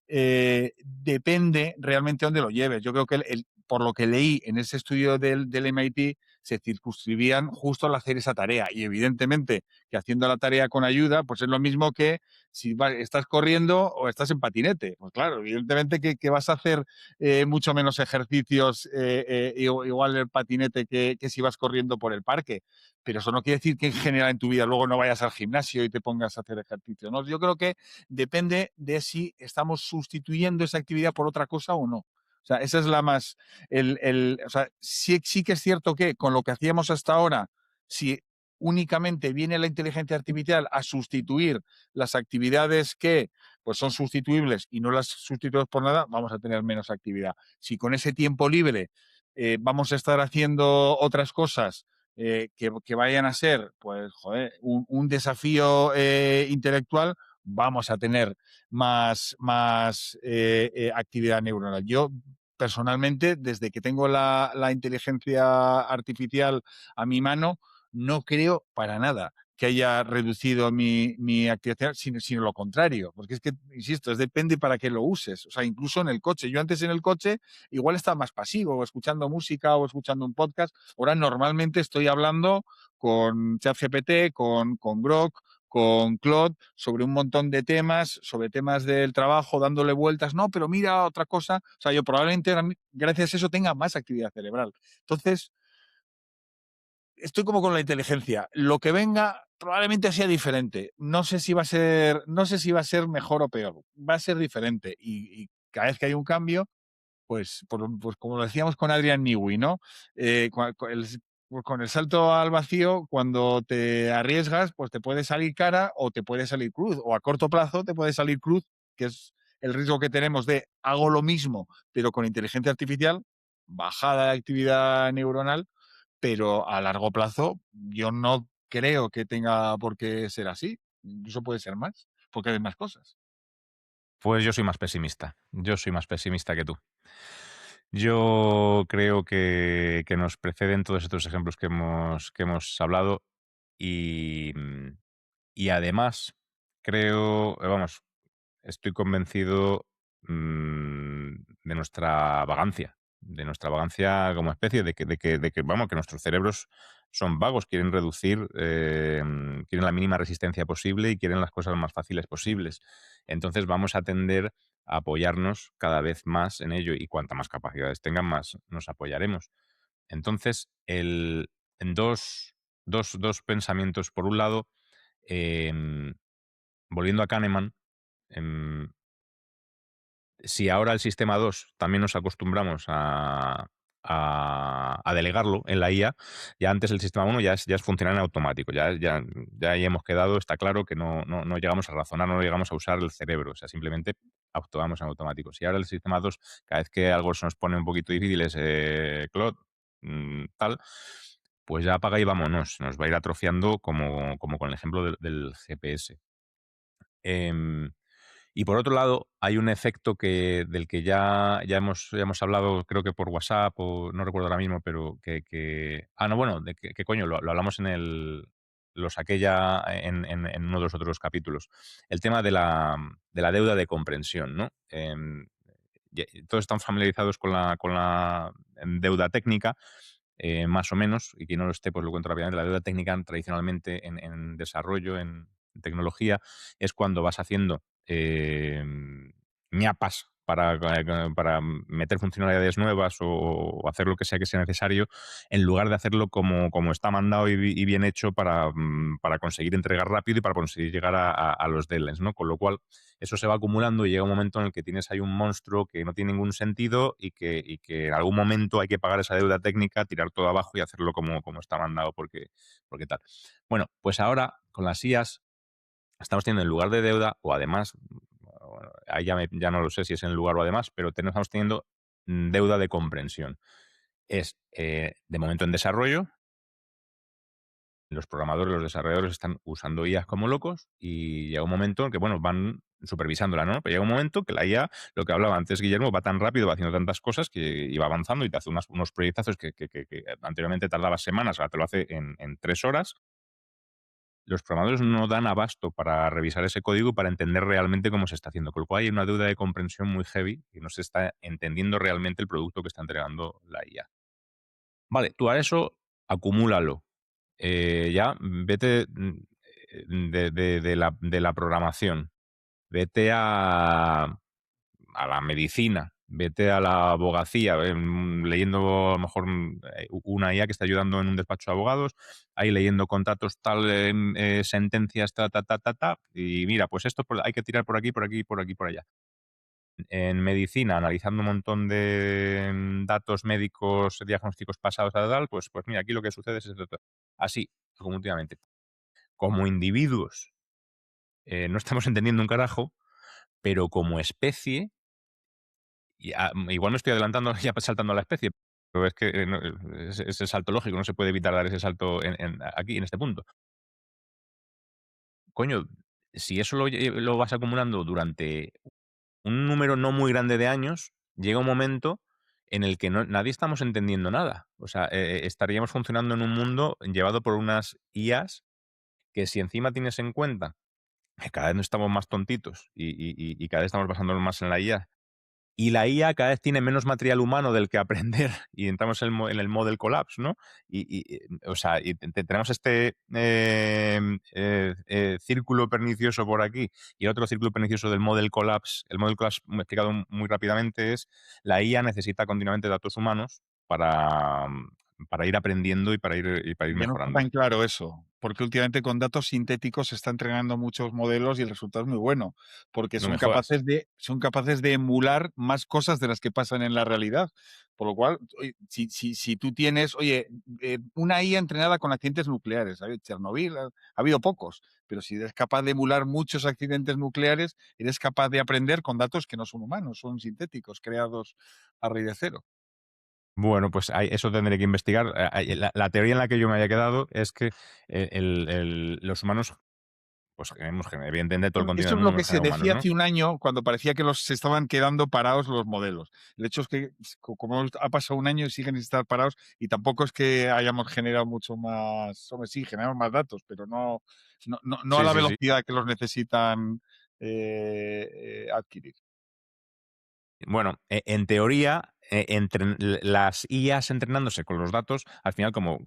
depende realmente dónde lo lleves. Yo creo que por lo que leí en ese estudio del MIT, se circunscribían justo al hacer esa tarea. Y evidentemente que haciendo la tarea con ayuda, pues es lo mismo que si estás corriendo o estás en patinete. Pues claro, evidentemente que vas a hacer mucho menos ejercicios igual el patinete que si vas corriendo por el parque. Pero eso no quiere decir que en general en tu vida luego no vayas al gimnasio y te pongas a hacer ejercicio, ¿no? Yo creo que depende de si estamos sustituyendo esa actividad por otra cosa o no. O sea, esa es la más. O sea, sí que es cierto que con lo que hacíamos hasta ahora, si únicamente viene la inteligencia artificial a sustituir las actividades que pues son sustituibles y no las sustituimos por nada, vamos a tener menos actividad. Si con ese tiempo libre vamos a estar haciendo otras cosas que vayan a ser, pues, joder, un desafío intelectual, vamos a tener más actividad neuronal. Yo, personalmente, desde que tengo la inteligencia artificial a mi mano, no creo para nada que haya reducido mi actividad, sino lo contrario, porque es que, insisto, depende para qué lo uses. O sea, incluso en el coche. Yo antes en el coche igual estaba más pasivo, o escuchando música o escuchando un podcast. Ahora normalmente estoy hablando con ChatGPT, con Grok, con Claude, sobre un montón de temas, sobre temas del trabajo, dándole vueltas. No, pero mira otra cosa. O sea, yo probablemente gracias a eso tenga más actividad cerebral. Entonces, estoy como con la inteligencia. Lo que venga probablemente sea diferente. No sé si va a ser mejor o peor. Va a ser diferente. Y cada vez que hay un cambio, pues como lo decíamos con Adrian Newey, ¿no? Con el salto al vacío, cuando te arriesgas, pues te puede salir cara o te puede salir cruz. O a corto plazo te puede salir cruz, que es el riesgo que tenemos de hago lo mismo, pero con inteligencia artificial, bajada de actividad neuronal, pero a largo plazo yo no creo que tenga por qué ser así. Incluso puede ser más, porque hay más cosas. Pues yo soy más pesimista. Yo soy más pesimista que tú. Yo creo que nos preceden todos estos ejemplos que hemos hablado y, y además creo, vamos, estoy convencido de nuestra vagancia como especie, vamos, que nuestros cerebros son vagos, quieren reducir, quieren la mínima resistencia posible y quieren las cosas más fáciles posibles. Entonces vamos a tender a apoyarnos cada vez más en ello y cuanta más capacidades tengan, más nos apoyaremos. Entonces, en dos pensamientos. Por un lado, em, volviendo a Kahneman, em, si ahora el sistema 2 también nos acostumbramos a delegarlo en la IA, ya antes el sistema 1 ya es funcionar en automático, ya ahí hemos quedado, está claro que no llegamos a razonar, no llegamos a usar el cerebro, o sea, simplemente actuamos en automático. Si ahora el sistema 2, cada vez que algo se nos pone un poquito difícil, es Claude, tal, pues ya apaga y vámonos, nos va a ir atrofiando como con el ejemplo del GPS. Em, y por otro lado, hay un efecto del que ya hemos hablado, creo que por WhatsApp, o no recuerdo ahora mismo, pero no, bueno, de que coño, lo hablamos lo saqué ya en uno de los otros capítulos. El tema de la deuda de comprensión, ¿no? Todos están familiarizados con la deuda técnica, más o menos, y quien no lo esté, pues lo cuento rápidamente. La deuda técnica tradicionalmente en desarrollo, en tecnología, es cuando vas haciendo ñapas para meter funcionalidades nuevas o hacer lo que sea necesario, en lugar de hacerlo como está mandado y bien hecho para conseguir entregar rápido y para conseguir llegar a los deadlines, ¿no? Con lo cual, eso se va acumulando y llega un momento en el que tienes ahí un monstruo que no tiene ningún sentido y que en algún momento hay que pagar esa deuda técnica, tirar todo abajo y hacerlo como está mandado porque tal. Bueno, pues ahora con las IAs estamos teniendo en lugar de deuda, o además, bueno, ahí ya no lo sé si es en lugar o además, pero estamos teniendo deuda de comprensión. Es, de momento, en desarrollo. Los programadores, los desarrolladores están usando IAs como locos y llega un momento en que, bueno, van supervisándola, ¿no? Pero llega un momento que la IA, lo que hablaba antes Guillermo, va tan rápido, va haciendo tantas cosas que iba avanzando y te hace unos proyectazos que anteriormente tardaba semanas, ahora te lo hace en 3 horas. Los programadores no dan abasto para revisar ese código y para entender realmente cómo se está haciendo, con lo cual hay una deuda de comprensión muy heavy y no se está entendiendo realmente el producto que está entregando la IA. Vale, tú a eso acumúlalo. Ya vete de la programación, vete a la medicina, vete a la abogacía, leyendo a lo mejor una IA que está ayudando en un despacho de abogados, ahí leyendo contratos, tal, sentencias, ta, ta, ta, ta, ta, y mira, pues esto hay que tirar por aquí, por aquí, por aquí, por allá. En medicina, analizando un montón de datos médicos, diagnósticos pasados, tal, tal, pues mira, aquí lo que sucede es esto. Así, cumulativamente. Como individuos, no estamos entendiendo un carajo, pero como especie, igual me estoy adelantando, ya saltando a la especie, pero es que ese salto lógico, no se puede evitar dar ese salto aquí, en este punto. Coño, si eso lo vas acumulando durante un número no muy grande de años, llega un momento en el que nadie estamos entendiendo nada. O sea, estaríamos funcionando en un mundo llevado por unas IAs que, si encima tienes en cuenta que cada vez estamos más tontitos y cada vez estamos basándonos más en la IA, y la IA cada vez tiene menos material humano del que aprender y entramos en el model collapse, ¿no? O sea, tenemos este círculo pernicioso por aquí y el otro círculo pernicioso del model collapse. El model collapse, explicado muy rápidamente, es la IA necesita continuamente datos humanos para ir aprendiendo y para ir Ya no está mejorando. tan claro eso, porque últimamente con datos sintéticos se está entrenando muchos modelos y el resultado es muy bueno, porque No me jodas. son capaces de emular más cosas de las que pasan en la realidad. Por lo cual, oye, si tú tienes, oye, una IA entrenada con accidentes nucleares, ¿sabes? Chernobyl, ha habido pocos, pero si eres capaz de emular muchos accidentes nucleares, eres capaz de aprender con datos que no son humanos, son sintéticos, creados a raíz de cero. Bueno, pues eso tendré que investigar. La teoría en la que yo me había quedado es que los humanos, pues evidentemente todo el contenido Eso del es mundo lo que nos se genera humanos, decía ¿no? hace un año, cuando parecía que se estaban quedando parados los modelos. El hecho es que, como ha pasado un año y siguen sin estar parados, y tampoco es que hayamos generado mucho más, hombre, sí, generamos más datos, pero no a Sí, la sí, sí. velocidad que los necesitan adquirir. Bueno, en teoría, las IAs entrenándose con los datos, al final, como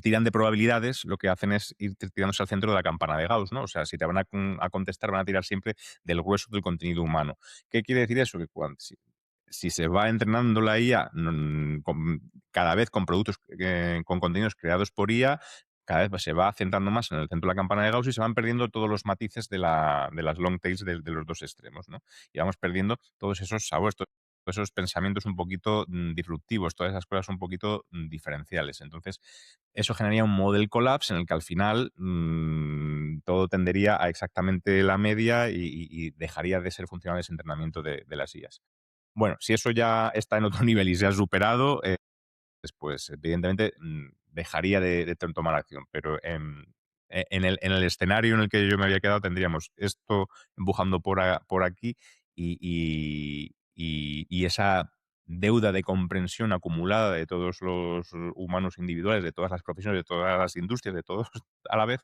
tiran de probabilidades, lo que hacen es ir tirándose al centro de la campana de Gauss, ¿no? O sea, si te van a contestar, van a tirar siempre del grueso del contenido humano. ¿Qué quiere decir eso? Que si se va entrenando la IA cada vez con productos, con contenidos creados por IA, cada vez se va centrando más en el centro de la campana de Gauss y se van perdiendo todos los matices de las long tails de los dos extremos, ¿no? Y vamos perdiendo todos esos sabores, todos esos pensamientos un poquito disruptivos, todas esas cosas un poquito diferenciales. Entonces, eso generaría un model collapse en el que al final todo tendería a exactamente la media y dejaría de ser funcional ese entrenamiento de las IAs. Bueno, si eso ya está en otro nivel y se ha superado, pues evidentemente dejaría de tomar acción. Pero en el escenario en el que yo me había quedado tendríamos esto empujando por aquí y esa deuda de comprensión acumulada de todos los humanos individuales, de todas las profesiones, de todas las industrias, de todos a la vez,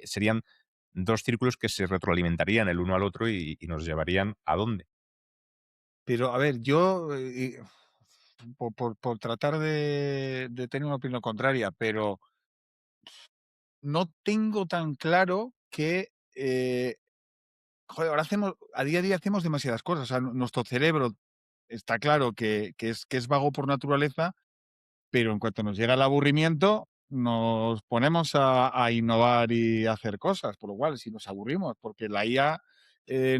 serían dos círculos que se retroalimentarían el uno al otro y nos llevarían ¿a dónde? Pero, a ver, yo, por tratar de tener una opinión contraria, pero no tengo tan claro que, joder, ahora a día a día hacemos demasiadas cosas. O sea, nuestro cerebro está claro que es vago por naturaleza, pero en cuanto nos llega el aburrimiento, nos ponemos a innovar y a hacer cosas. Por lo cual, si nos aburrimos, porque la IA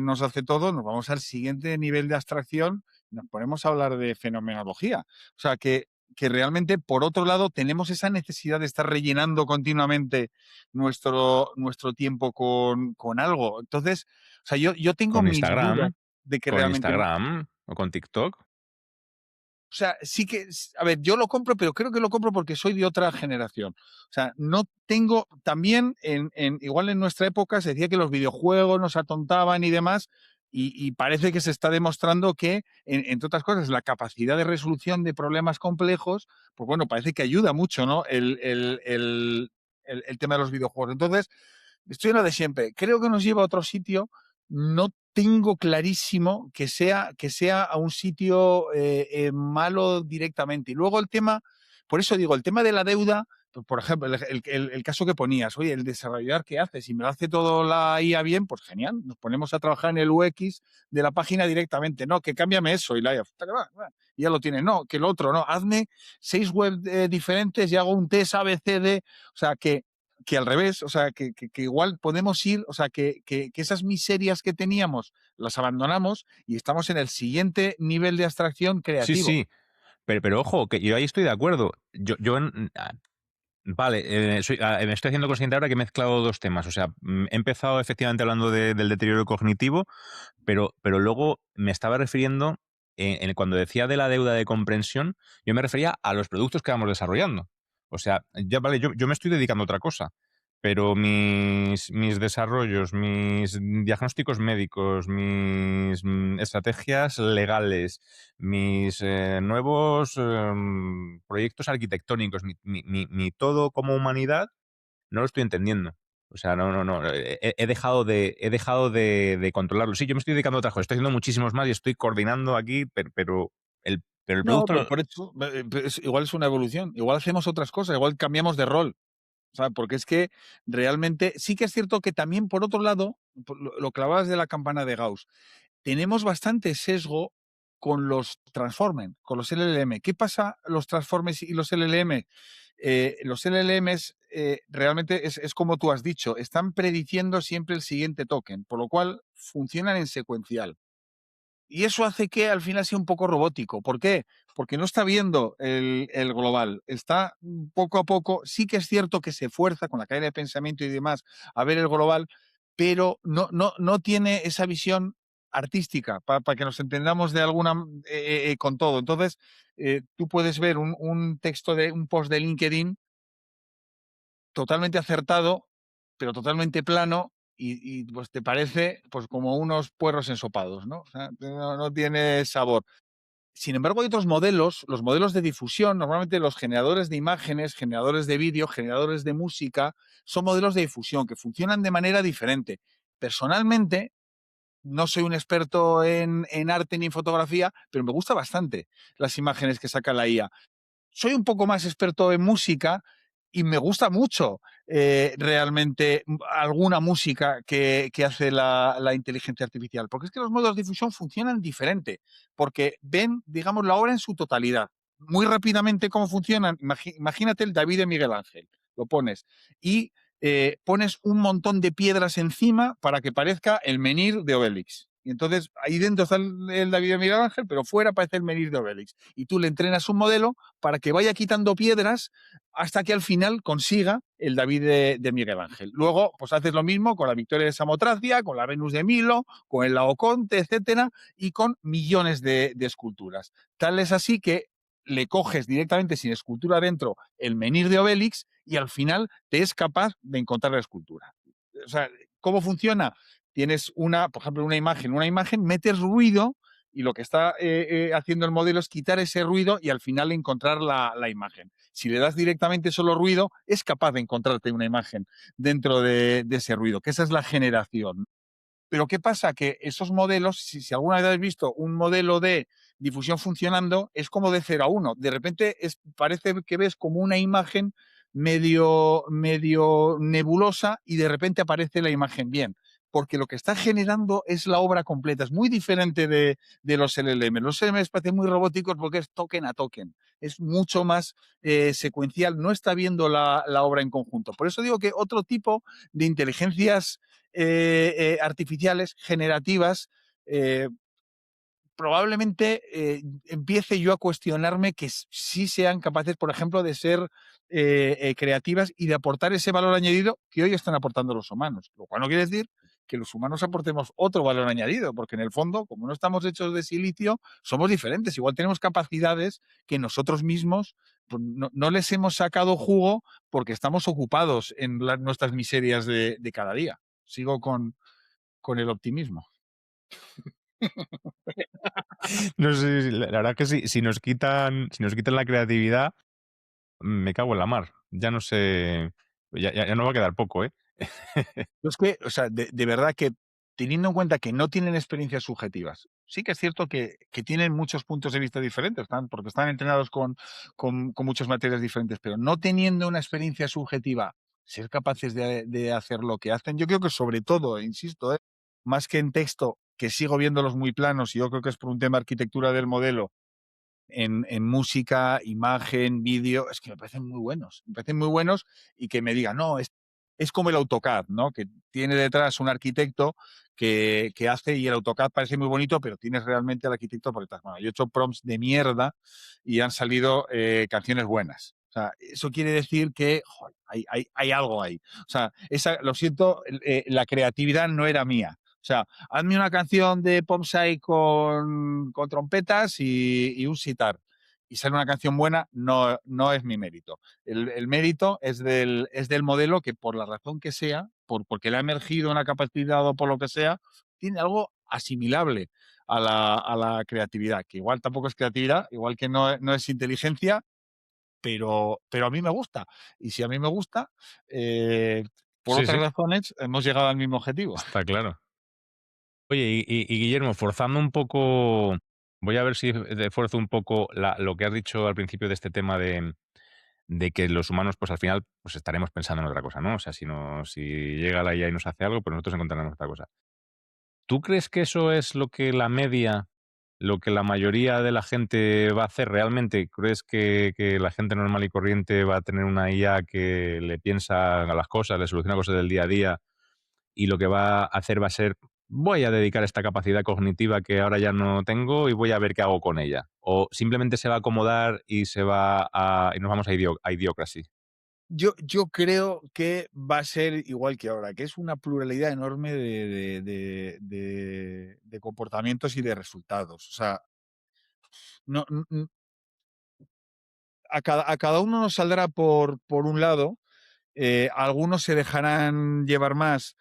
nos hace todo, nos vamos al siguiente nivel de abstracción, nos ponemos a hablar de fenomenología. O sea, que realmente, por otro lado, tenemos esa necesidad de estar rellenando continuamente nuestro tiempo con algo. Entonces, o sea, yo tengo ¿Con mis dudas Instagram? de que ¿Con realmente Instagram o con TikTok? o sea, sí que, a ver, yo lo compro, pero creo que lo compro porque soy de otra generación. O sea, no tengo, también igual en nuestra época se decía que los videojuegos nos atontaban y demás, y parece que se está demostrando que, entre otras cosas, la capacidad de resolución de problemas complejos, pues bueno, parece que ayuda mucho, ¿no? El tema de los videojuegos. Entonces, estoy en lo de siempre. Creo que nos lleva a otro sitio. No tengo clarísimo que sea a un sitio malo directamente. Y luego el tema, por eso digo, el tema de la deuda, pues, por ejemplo, el caso que ponías, oye, el desarrollador que hace, si me lo hace todo la IA bien, pues genial, nos ponemos a trabajar en el UX de la página directamente. No, que cámbiame eso y la IA, "Puta que va, y ya lo tiene. No, que el otro, no, hazme 6 web diferentes y hago un test ABCD. O sea, que al revés, o sea, que igual podemos ir, o sea, que esas miserias que teníamos las abandonamos y estamos en el siguiente nivel de abstracción Sí, creativo. sí, pero ojo, que yo ahí estoy de acuerdo. Vale, me estoy haciendo consciente ahora que he mezclado dos temas. O sea, he empezado efectivamente hablando del deterioro cognitivo, pero luego me estaba refiriendo, cuando decía de la deuda de comprensión, yo me refería a los productos que vamos desarrollando. O sea, ya vale, yo me estoy dedicando a otra cosa, pero mis desarrollos, mis diagnósticos médicos, mis estrategias legales, mis nuevos proyectos arquitectónicos, mi todo como humanidad, no lo estoy entendiendo. O sea, no. He dejado de controlarlo. Sí, yo me estoy dedicando a otras cosas. Estoy haciendo muchísimos más y estoy coordinando aquí, pero el No, producto pero por eso, igual es una evolución, igual hacemos otras cosas, igual cambiamos de rol. O sea, porque es que realmente sí que es cierto que también, por otro lado, lo que hablabas de la campana de Gauss, tenemos bastante sesgo con los transformen, con los LLM. ¿Qué pasa los transformes y los LLM? Los LLMs realmente es como tú has dicho, están prediciendo siempre el siguiente token, por lo cual funcionan en secuencial. Y eso hace que al final sea un poco robótico. ¿Por qué? Porque no está viendo el global. Está poco a poco, sí que es cierto que se esfuerza con la cadena de pensamiento y demás a ver el global, pero no tiene esa visión artística para que nos entendamos de alguna con todo. Entonces, tú puedes ver un texto de un post de LinkedIn totalmente acertado, pero totalmente plano, pues te parece pues como unos puerros ensopados, ¿no? O sea, no tiene sabor. Sin embargo, hay otros modelos, los modelos de difusión, normalmente los generadores de imágenes, generadores de vídeo, generadores de música, son modelos de difusión que funcionan de manera diferente. Personalmente, no soy un experto en arte ni en fotografía, pero me gusta bastante las imágenes que saca la IA. Soy un poco más experto en música y me gusta mucho realmente alguna música que hace la inteligencia artificial, porque es que los modos de difusión funcionan diferente, porque ven, digamos, la obra en su totalidad. Muy rápidamente cómo funcionan. Imagínate el David de Miguel Ángel, lo pones y pones un montón de piedras encima para que parezca el menhir de Obelix. Y entonces ahí dentro está el David de Miguel Ángel, pero fuera aparece el menhir de Obelix. Y tú le entrenas un modelo para que vaya quitando piedras hasta que al final consiga el David de Miguel Ángel. Luego, pues haces lo mismo con la Victoria de Samotracia, con la Venus de Milo, con el Laoconte, etcétera, y con millones de esculturas. Tal es así que le coges directamente sin escultura dentro el menhir de Obelix y al final te es capaz de encontrar la escultura. O sea, ¿cómo funciona? Tienes por ejemplo, una imagen, metes ruido y lo que está haciendo el modelo es quitar ese ruido y al final encontrar la imagen. Si le das directamente solo ruido, es capaz de encontrarte una imagen dentro de ese ruido, que esa es la generación. Pero ¿qué pasa? Que esos modelos, si alguna vez has visto un modelo de difusión funcionando, es como de 0 a 1. De repente parece que ves como una imagen medio nebulosa y de repente aparece la imagen bien. Porque lo que está generando es la obra completa. Es muy diferente de los LLM. Los LLM parecen muy robóticos porque es token a token. Es mucho más secuencial. No está viendo la obra en conjunto. Por eso digo que otro tipo de inteligencias artificiales, generativas, eh, probablemente empiece yo a cuestionarme que sí sean capaces, por ejemplo, de ser creativas y de aportar ese valor añadido que hoy están aportando los humanos. Lo cual no quiere decir que los humanos aportemos otro valor añadido, porque en el fondo, como no estamos hechos de silicio, somos diferentes. Igual tenemos capacidades que nosotros mismos pues, no les hemos sacado jugo porque estamos ocupados en nuestras miserias de cada día. Sigo con el optimismo. No sé, la verdad que sí, si nos quitan la creatividad, me cago en la mar. Ya no sé, ya no va a quedar poco, ¿eh? Yo es que, o sea, de verdad que teniendo en cuenta que no tienen experiencias subjetivas, sí que es cierto que tienen muchos puntos de vista diferentes, porque están entrenados con muchas materias diferentes, pero no teniendo una experiencia subjetiva, ser capaces de hacer lo que hacen, yo creo que sobre todo, insisto, más que en texto, que sigo viéndolos muy planos, y yo creo que es por un tema de arquitectura del modelo, en música, imagen, vídeo, es que me parecen muy buenos. Me parecen muy buenos y que me digan, no, es como el AutoCAD, ¿no? Que tiene detrás un arquitecto que hace y el AutoCAD parece muy bonito, pero tienes realmente al arquitecto por detrás. Bueno, yo he hecho prompts de mierda y han salido canciones buenas. O sea, eso quiere decir que joder, hay algo ahí. O sea, lo siento, la creatividad no era mía. O sea, hazme una canción de Pomsai con trompetas y un sitar. y sale una canción buena, no es mi mérito. El mérito es del modelo que, por la razón que sea, porque le ha emergido una capacidad o por lo que sea, tiene algo asimilable a la creatividad, que igual tampoco es creatividad, igual que no es inteligencia, pero a mí me gusta. Y si a mí me gusta, eh, por Sí, otras sí, razones hemos llegado al mismo objetivo. está claro. Oye, y Guillermo, forzando un poco, voy a ver si te fuerzo un poco lo que has dicho al principio de este tema de que los humanos, pues al final, pues estaremos pensando en otra cosa, ¿no? O sea, si llega la IA y nos hace algo, pues nosotros encontraremos otra cosa. ¿Tú crees que eso es lo que la media, lo que la mayoría de la gente va a hacer realmente? ¿Crees que la gente normal y corriente va a tener una IA que le piensa a las cosas, le soluciona cosas del día a día y lo que va a hacer va a ser, voy a dedicar esta capacidad cognitiva que ahora ya no tengo y voy a ver qué hago con ella? ¿O simplemente se va a acomodar y y nos vamos a idiocracy? Yo creo que va a ser igual que ahora, que es una pluralidad enorme de comportamientos y de resultados. O sea, no, a cada uno nos saldrá por un lado. Algunos se dejarán llevar más,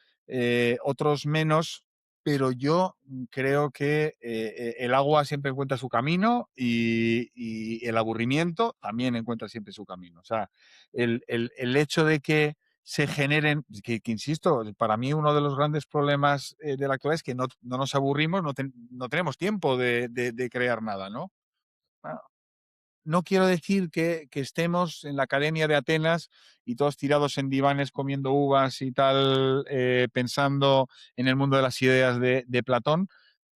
otros menos, pero yo creo que el agua siempre encuentra su camino y el aburrimiento también encuentra siempre su camino. O sea, el hecho de que se generen, que insisto, para mí uno de los grandes problemas de la actualidad es que no nos aburrimos, no tenemos tiempo de crear nada, ¿no? Ah, no quiero decir que estemos en la Academia de Atenas y todos tirados en divanes comiendo uvas y tal, pensando en el mundo de las ideas de Platón,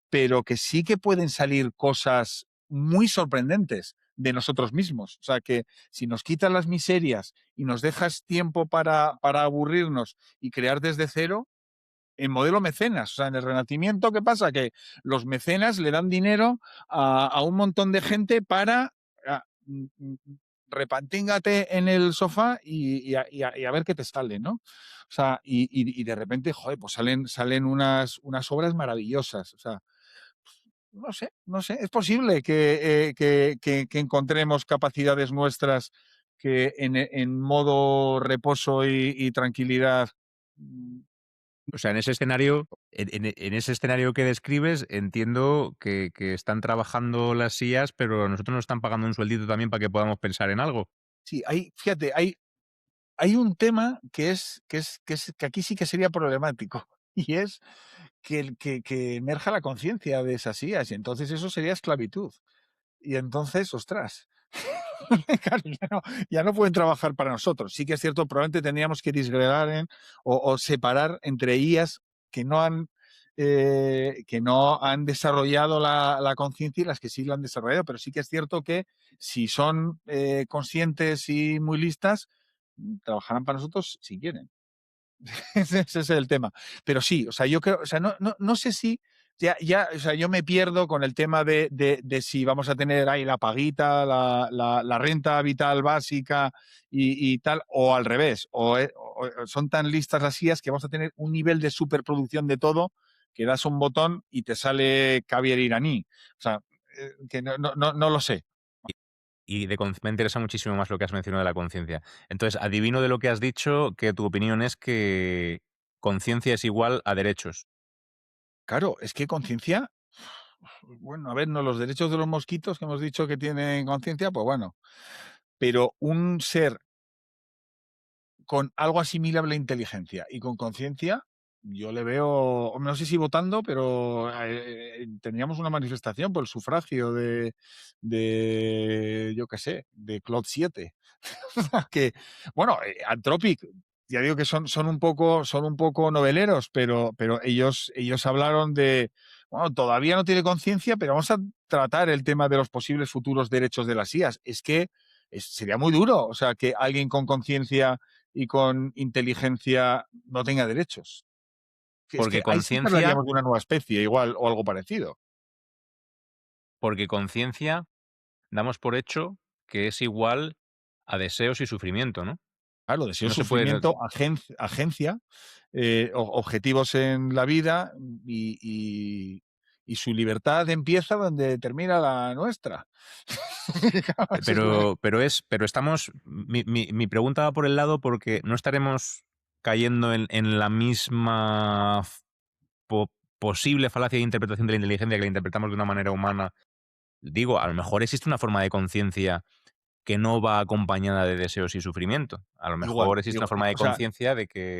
pero que sí que pueden salir cosas muy sorprendentes de nosotros mismos. O sea, que si nos quitas las miserias y nos dejas tiempo para aburrirnos y crear desde cero, en modelo mecenas. O sea, en el Renacimiento, ¿qué pasa? Que los mecenas le dan dinero a un montón de gente para repantíngate en el sofá y a ver qué te sale, ¿no? O sea, y de repente, joder, pues salen unas obras maravillosas. O sea, no sé, es posible que encontremos capacidades nuestras que en modo reposo y tranquilidad. O sea, en ese escenario, en ese escenario que describes, entiendo que están trabajando las IAs, pero a nosotros nos están pagando un sueldito también para que podamos pensar en algo. Sí, fíjate, hay un tema que aquí sí que sería problemático, y es que emerja la conciencia de esas IAs, y entonces eso sería esclavitud. Y entonces, ostras, claro, ya no pueden trabajar para nosotros. Sí que es cierto, probablemente tendríamos que disgregar o separar entre IAs que que no han desarrollado la conciencia y las que sí la han desarrollado, pero sí que es cierto que si son conscientes y muy listas, trabajarán para nosotros si quieren. Ese es el tema. Pero sí, o sea, yo creo, o sea, no sé si o sea, yo me pierdo con el tema de si vamos a tener ahí la paguita, la renta vital básica y tal, o al revés, o son tan listas las IAs que vamos a tener un nivel de superproducción de todo que das un botón y te sale caviar iraní. O sea, que no lo sé. Y me interesa muchísimo más lo que has mencionado de la conciencia. Entonces, adivino de lo que has dicho que tu opinión es que conciencia es igual a derechos. Claro, es que conciencia, bueno, a ver, no los derechos de los mosquitos que hemos dicho que tienen conciencia, pues bueno, pero un ser con algo asimilable a inteligencia y con conciencia, yo le veo, hombre, no sé si votando, pero tendríamos una manifestación por el sufragio yo qué sé, de Claude 7. Que, bueno, Anthropic, ya digo que son un poco noveleros, pero ellos hablaron de, bueno, todavía no tiene conciencia, pero vamos a tratar el tema de los posibles futuros derechos de las IAs. Es que sería muy duro, o sea, que alguien con conciencia y con inteligencia no tenga derechos. Es que Porque ahí sí que conciencia, hablaríamos de una nueva especie, igual, o algo parecido. porque conciencia damos por hecho que es igual a deseos y sufrimiento, ¿no? Claro, deseo, No se puede. sufrimiento, agencia, objetivos en la vida y, y su libertad empieza donde termina la nuestra. Esa es la- Pero estamos. Mi pregunta va por el lado porque no estaremos cayendo en la misma po- posible falacia de interpretación de la inteligencia que la interpretamos de una manera humana. Digo, a lo mejor existe una forma de conciencia que no va acompañada de deseos y sufrimiento. A lo igual, mejor existe una igual, forma de o sea, conciencia de que.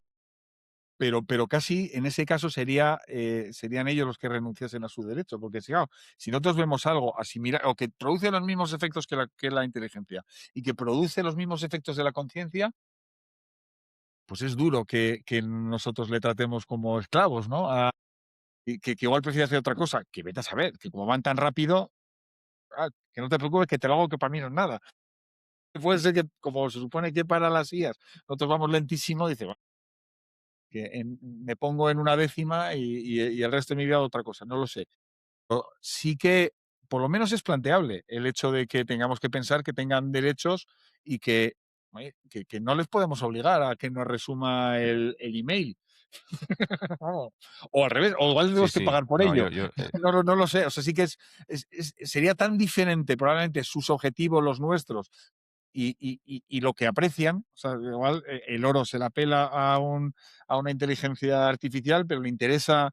pero casi en ese caso serían ellos los que renunciasen a su derecho, porque si, claro, si nosotros vemos algo asimilar o que produce los mismos efectos que la inteligencia y que produce los mismos efectos de la conciencia, pues es duro que nosotros le tratemos como esclavos, ¿no? Y que igual prefiere hacer otra cosa, que vete a saber, que como van tan rápido, que no te preocupes, que te lo hago que para mí no es nada. Puede ser que, como se supone que para las IAs, nosotros vamos lentísimo, dice, "Va, que me pongo en una décima y el resto de mi vida otra cosa, no lo sé. Pero sí que, por lo menos es planteable el hecho de que tengamos que pensar que tengan derechos y que, oye, que no les podemos obligar a que nos resuma el email. Vamos. O al revés, o igual Sí, tenemos que sí. pagar por No, ello. No lo sé. O sea, sí que sería tan diferente probablemente sus objetivos, los nuestros, y lo que aprecian. O sea, igual el oro se la pela a una inteligencia artificial, pero le interesa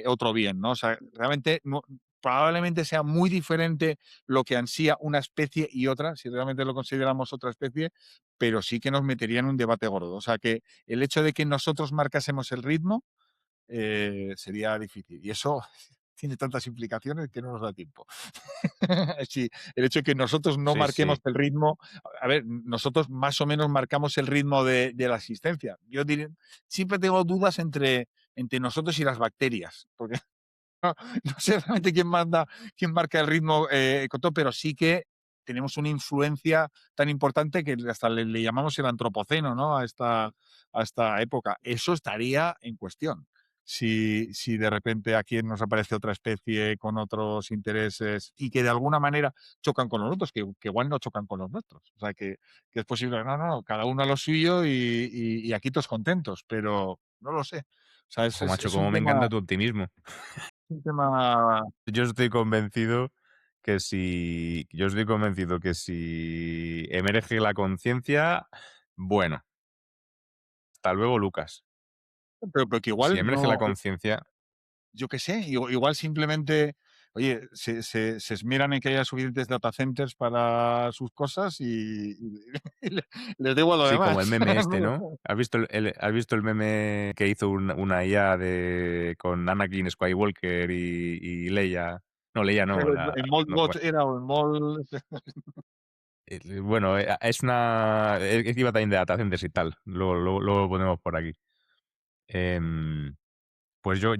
otro bien, ¿no? O sea, realmente probablemente sea muy diferente lo que ansía una especie y otra, si realmente lo consideramos otra especie, pero sí que nos metería en un debate gordo. O sea, que el hecho de que nosotros marcásemos el ritmo sería difícil. Y eso tiene tantas implicaciones que no nos da tiempo. Sí, el hecho de que nosotros no Sí, marquemos sí. el ritmo, a ver, nosotros más o menos marcamos el ritmo de la existencia. Yo diré, siempre tengo dudas entre nosotros y las bacterias, porque no sé realmente quién marca el ritmo con todo, pero sí que tenemos una influencia tan importante que hasta le llamamos el antropoceno, ¿no? A esta época. Eso estaría en cuestión. Si de repente aquí nos aparece otra especie con otros intereses y que de alguna manera chocan con los nuestros, que igual no chocan con los nuestros. O sea, que es posible, no, cada uno a lo suyo y aquí todos contentos, pero no lo sé. O sea, es, Ojo, es, macho, es un cómo me tema, encanta tu optimismo. un tema Yo estoy convencido que si emerge la conciencia, bueno, hasta luego, Lucas. pero que Si igual emerge la no, conciencia, yo qué sé, igual simplemente, oye, se esmeran en que haya suficientes data centers para sus cosas y les da igual lo sí, como el demás. meme No este, lo ¿no? sé. ¿Has visto el meme que hizo una IA con Anakin Skywalker y Leia? No, Leia no, Pero en Mold no, Watch bueno, era o en Mold. bueno, es una. Es que iba también de data centers y tal. Luego lo ponemos por aquí. Em, Pues yo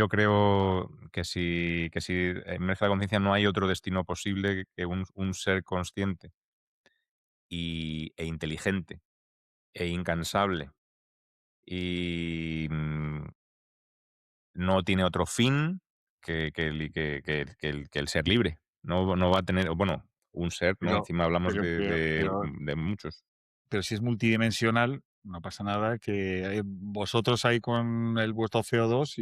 creo que si emerge la conciencia no hay otro destino posible que un ser consciente e inteligente e incansable y no tiene otro fin que el ser libre. No va a tener, bueno, un ser, ¿no? Pero, Encima hablamos pero, de, pero, de- pero, de muchos. pero si es multidimensional, no pasa nada, que vosotros ahí con el vuestro CO2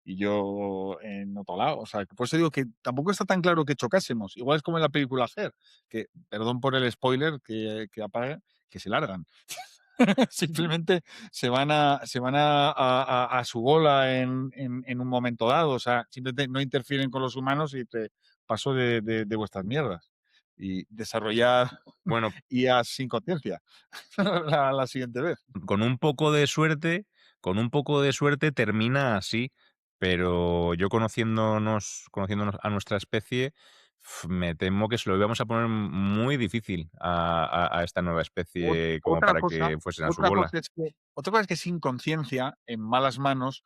y yo en otro lado. O sea, que por eso digo que tampoco está tan claro que chocásemos. Igual es como en la película Her, que, perdón por el spoiler que apague, que se largan. Simplemente se van a su bola en un momento dado. O sea, simplemente no interfieren con los humanos y te paso de vuestras mierdas. Y desarrollar Bueno, IA sin conciencia la siguiente vez. con un poco de suerte, termina así, pero yo conociéndonos a nuestra especie, me temo que se lo íbamos a poner muy difícil a esta nueva Ot- especie como Otra para cosa, que fuesen a su otra bola. cosa es que, otra cosa es que sin conciencia, en malas manos,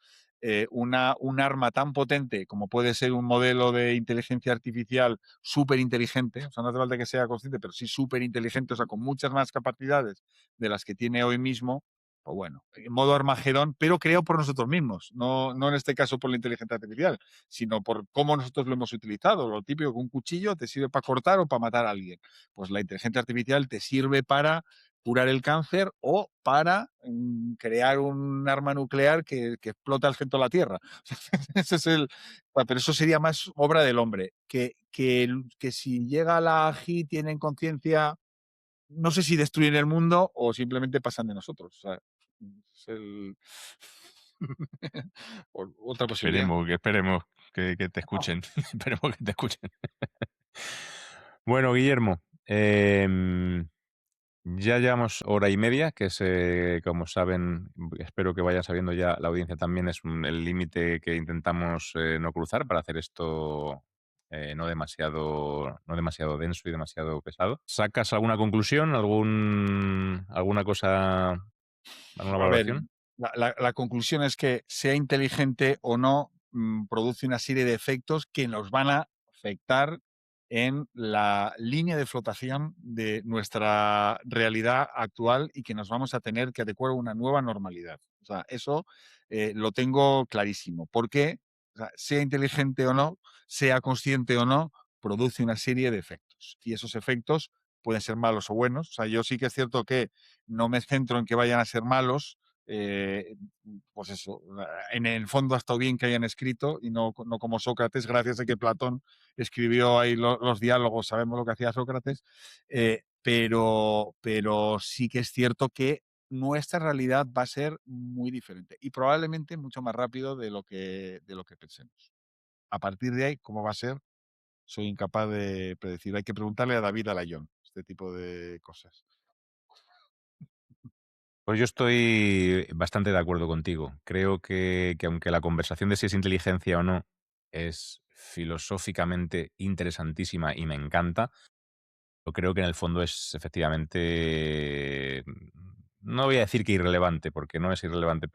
un arma tan potente como puede ser un modelo de inteligencia artificial súper inteligente, o sea, no hace falta que sea consciente, pero sí súper inteligente, o sea, con muchas más capacidades de las que tiene hoy mismo, pues bueno, en modo Armagedón, pero creado por nosotros mismos, no en este caso por la inteligencia artificial, sino por cómo nosotros lo hemos utilizado. Lo típico que un cuchillo te sirve para cortar o para matar a alguien. Pues la inteligencia artificial te sirve para curar el cáncer o para crear un arma nuclear que explota el centro de la Tierra. Ese es pero eso sería más obra del hombre. Que si llega la AGI tienen conciencia, no sé si destruyen el mundo o simplemente pasan de nosotros. O sea, es otra posibilidad. Esperemos que te escuchen. Esperemos que te escuchen. Bueno, Guillermo, ya llevamos hora y media, que es, como saben, espero que vayan sabiendo ya la audiencia también, es el límite que intentamos no cruzar para hacer esto no demasiado denso y demasiado pesado. ¿Sacas alguna conclusión, alguna cosa, alguna A ver, valoración? la conclusión es que sea inteligente o no, produce una serie de efectos que nos van a afectar en la línea de flotación de nuestra realidad actual y que nos vamos a tener que adecuar a una nueva normalidad. O sea, eso lo tengo clarísimo. ¿Por qué? O sea, sea inteligente o no, sea consciente o no, produce una serie de efectos. Y esos efectos pueden ser malos o buenos. O sea, yo sí que es cierto que no me centro en que vayan a ser malos. eh, pues eso, en el fondo ha estado bien que hayan escrito y no como Sócrates, gracias a que Platón escribió ahí los diálogos, sabemos lo que hacía Sócrates, pero sí que es cierto que nuestra realidad va a ser muy diferente y probablemente mucho más rápido de lo que pensemos. A partir de ahí, ¿cómo va a ser? Soy incapaz de predecir. Hay que preguntarle a David Alayón este tipo de cosas. Pues yo estoy bastante de acuerdo contigo. Creo que aunque la conversación de si es inteligencia o no es filosóficamente interesantísima y me encanta, yo creo que en el fondo es efectivamente, no voy a decir que irrelevante, porque no es irrelevante,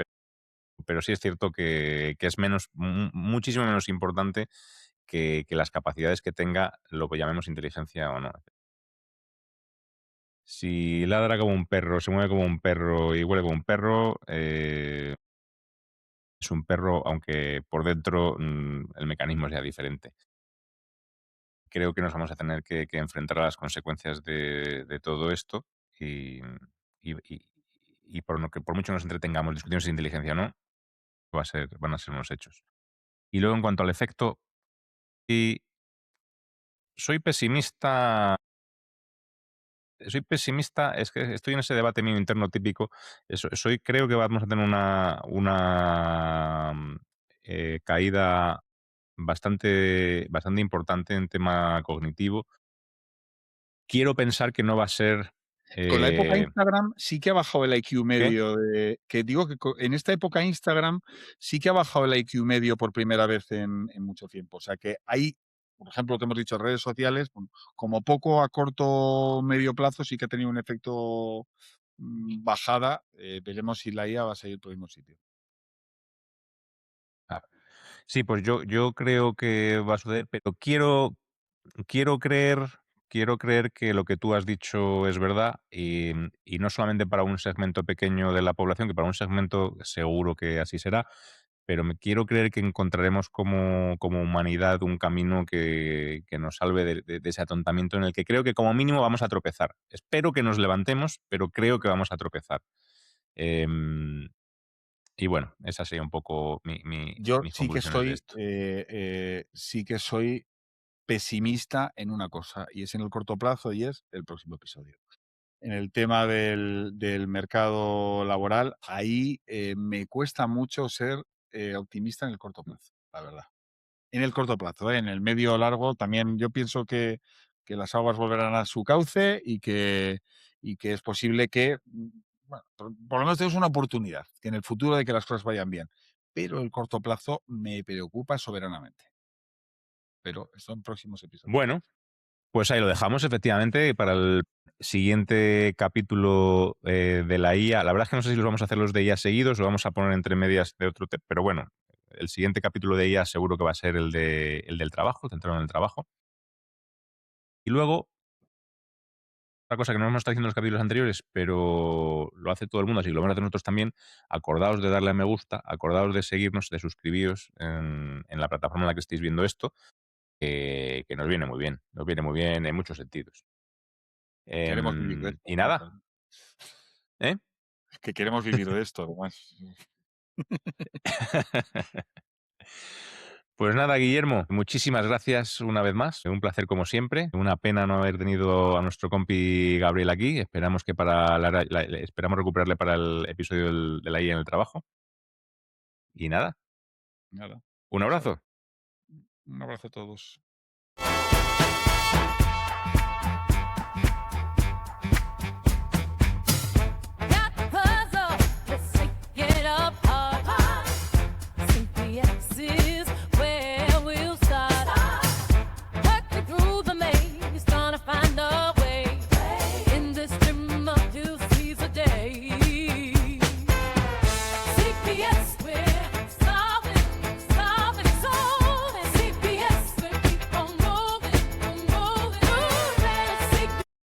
pero sí es cierto que es muchísimo menos importante que las capacidades que tenga lo que llamemos inteligencia o no. Si ladra como un perro, se mueve como un perro y huele como un perro, es un perro, aunque por dentro el mecanismo sea diferente. Creo que nos vamos a tener que enfrentar a las consecuencias de todo esto y, y por lo que por mucho nos entretengamos discutiendo si es inteligencia o no, van a ser unos hechos. Y luego en cuanto al efecto, y soy pesimista. Soy pesimista, es que estoy en ese debate mío interno típico. Creo que vamos a tener una caída bastante importante en tema cognitivo. Quiero pensar que no va a ser. Con la época eh, Instagram sí que ha bajado el IQ ¿Qué? medio que digo que en esta época Instagram sí que ha bajado el IQ medio por primera vez en mucho tiempo. O sea que hay, por ejemplo, lo que hemos dicho, redes sociales, como poco a corto o medio plazo sí que ha tenido un efecto bajada. Veremos si la IA va a seguir por el mismo sitio. Ah, sí, pues yo creo que va a suceder, pero quiero creer, quiero creer que lo que tú has dicho es verdad y no solamente para un segmento pequeño de la población, que para un segmento seguro que así será, pero me quiero creer que encontraremos como humanidad un camino que nos salve de ese atontamiento en el que creo que como mínimo vamos a tropezar. Espero que nos levantemos, pero creo que vamos a tropezar. Em, y bueno, esa sería un poco Yo mis conclusiones de esto. sí que soy pesimista en una cosa, y es en el corto plazo, y es el próximo episodio. En el tema del mercado laboral, ahí me cuesta mucho ser optimista en el corto plazo, la verdad. En el corto plazo, en el medio o largo, también yo pienso que las aguas volverán a su cauce y que es posible que, bueno, por lo menos tenemos una oportunidad, que en el futuro de que las cosas vayan bien. Pero el corto plazo me preocupa soberanamente. Pero son próximos episodios. Bueno, pues ahí lo dejamos, efectivamente, para el siguiente capítulo de la IA. La verdad es que no sé si los vamos a hacer los de IA seguidos o vamos a poner entre medias de otro tema, pero bueno, el siguiente capítulo de IA seguro que va a ser el del trabajo, centrado en el trabajo. Y luego, otra cosa que no hemos estado haciendo en los capítulos anteriores, pero lo hace todo el mundo, así que lo vamos a hacer nosotros también, acordaos de darle a me gusta, acordaos de seguirnos, de suscribiros en la plataforma en la que estéis viendo esto, que nos viene muy bien en muchos sentidos. Queremos vivir de esto, Y ¿no? nada, Claro. ¿Eh? Que queremos vivir de esto, además. Pues nada, Guillermo, muchísimas gracias una vez más. Un placer como siempre. Una pena no haber tenido a nuestro compi Gabriel aquí. Esperamos que esperamos recuperarle para el episodio de la IA en el trabajo. Y nada, Nada, un pues abrazo. un abrazo a todos.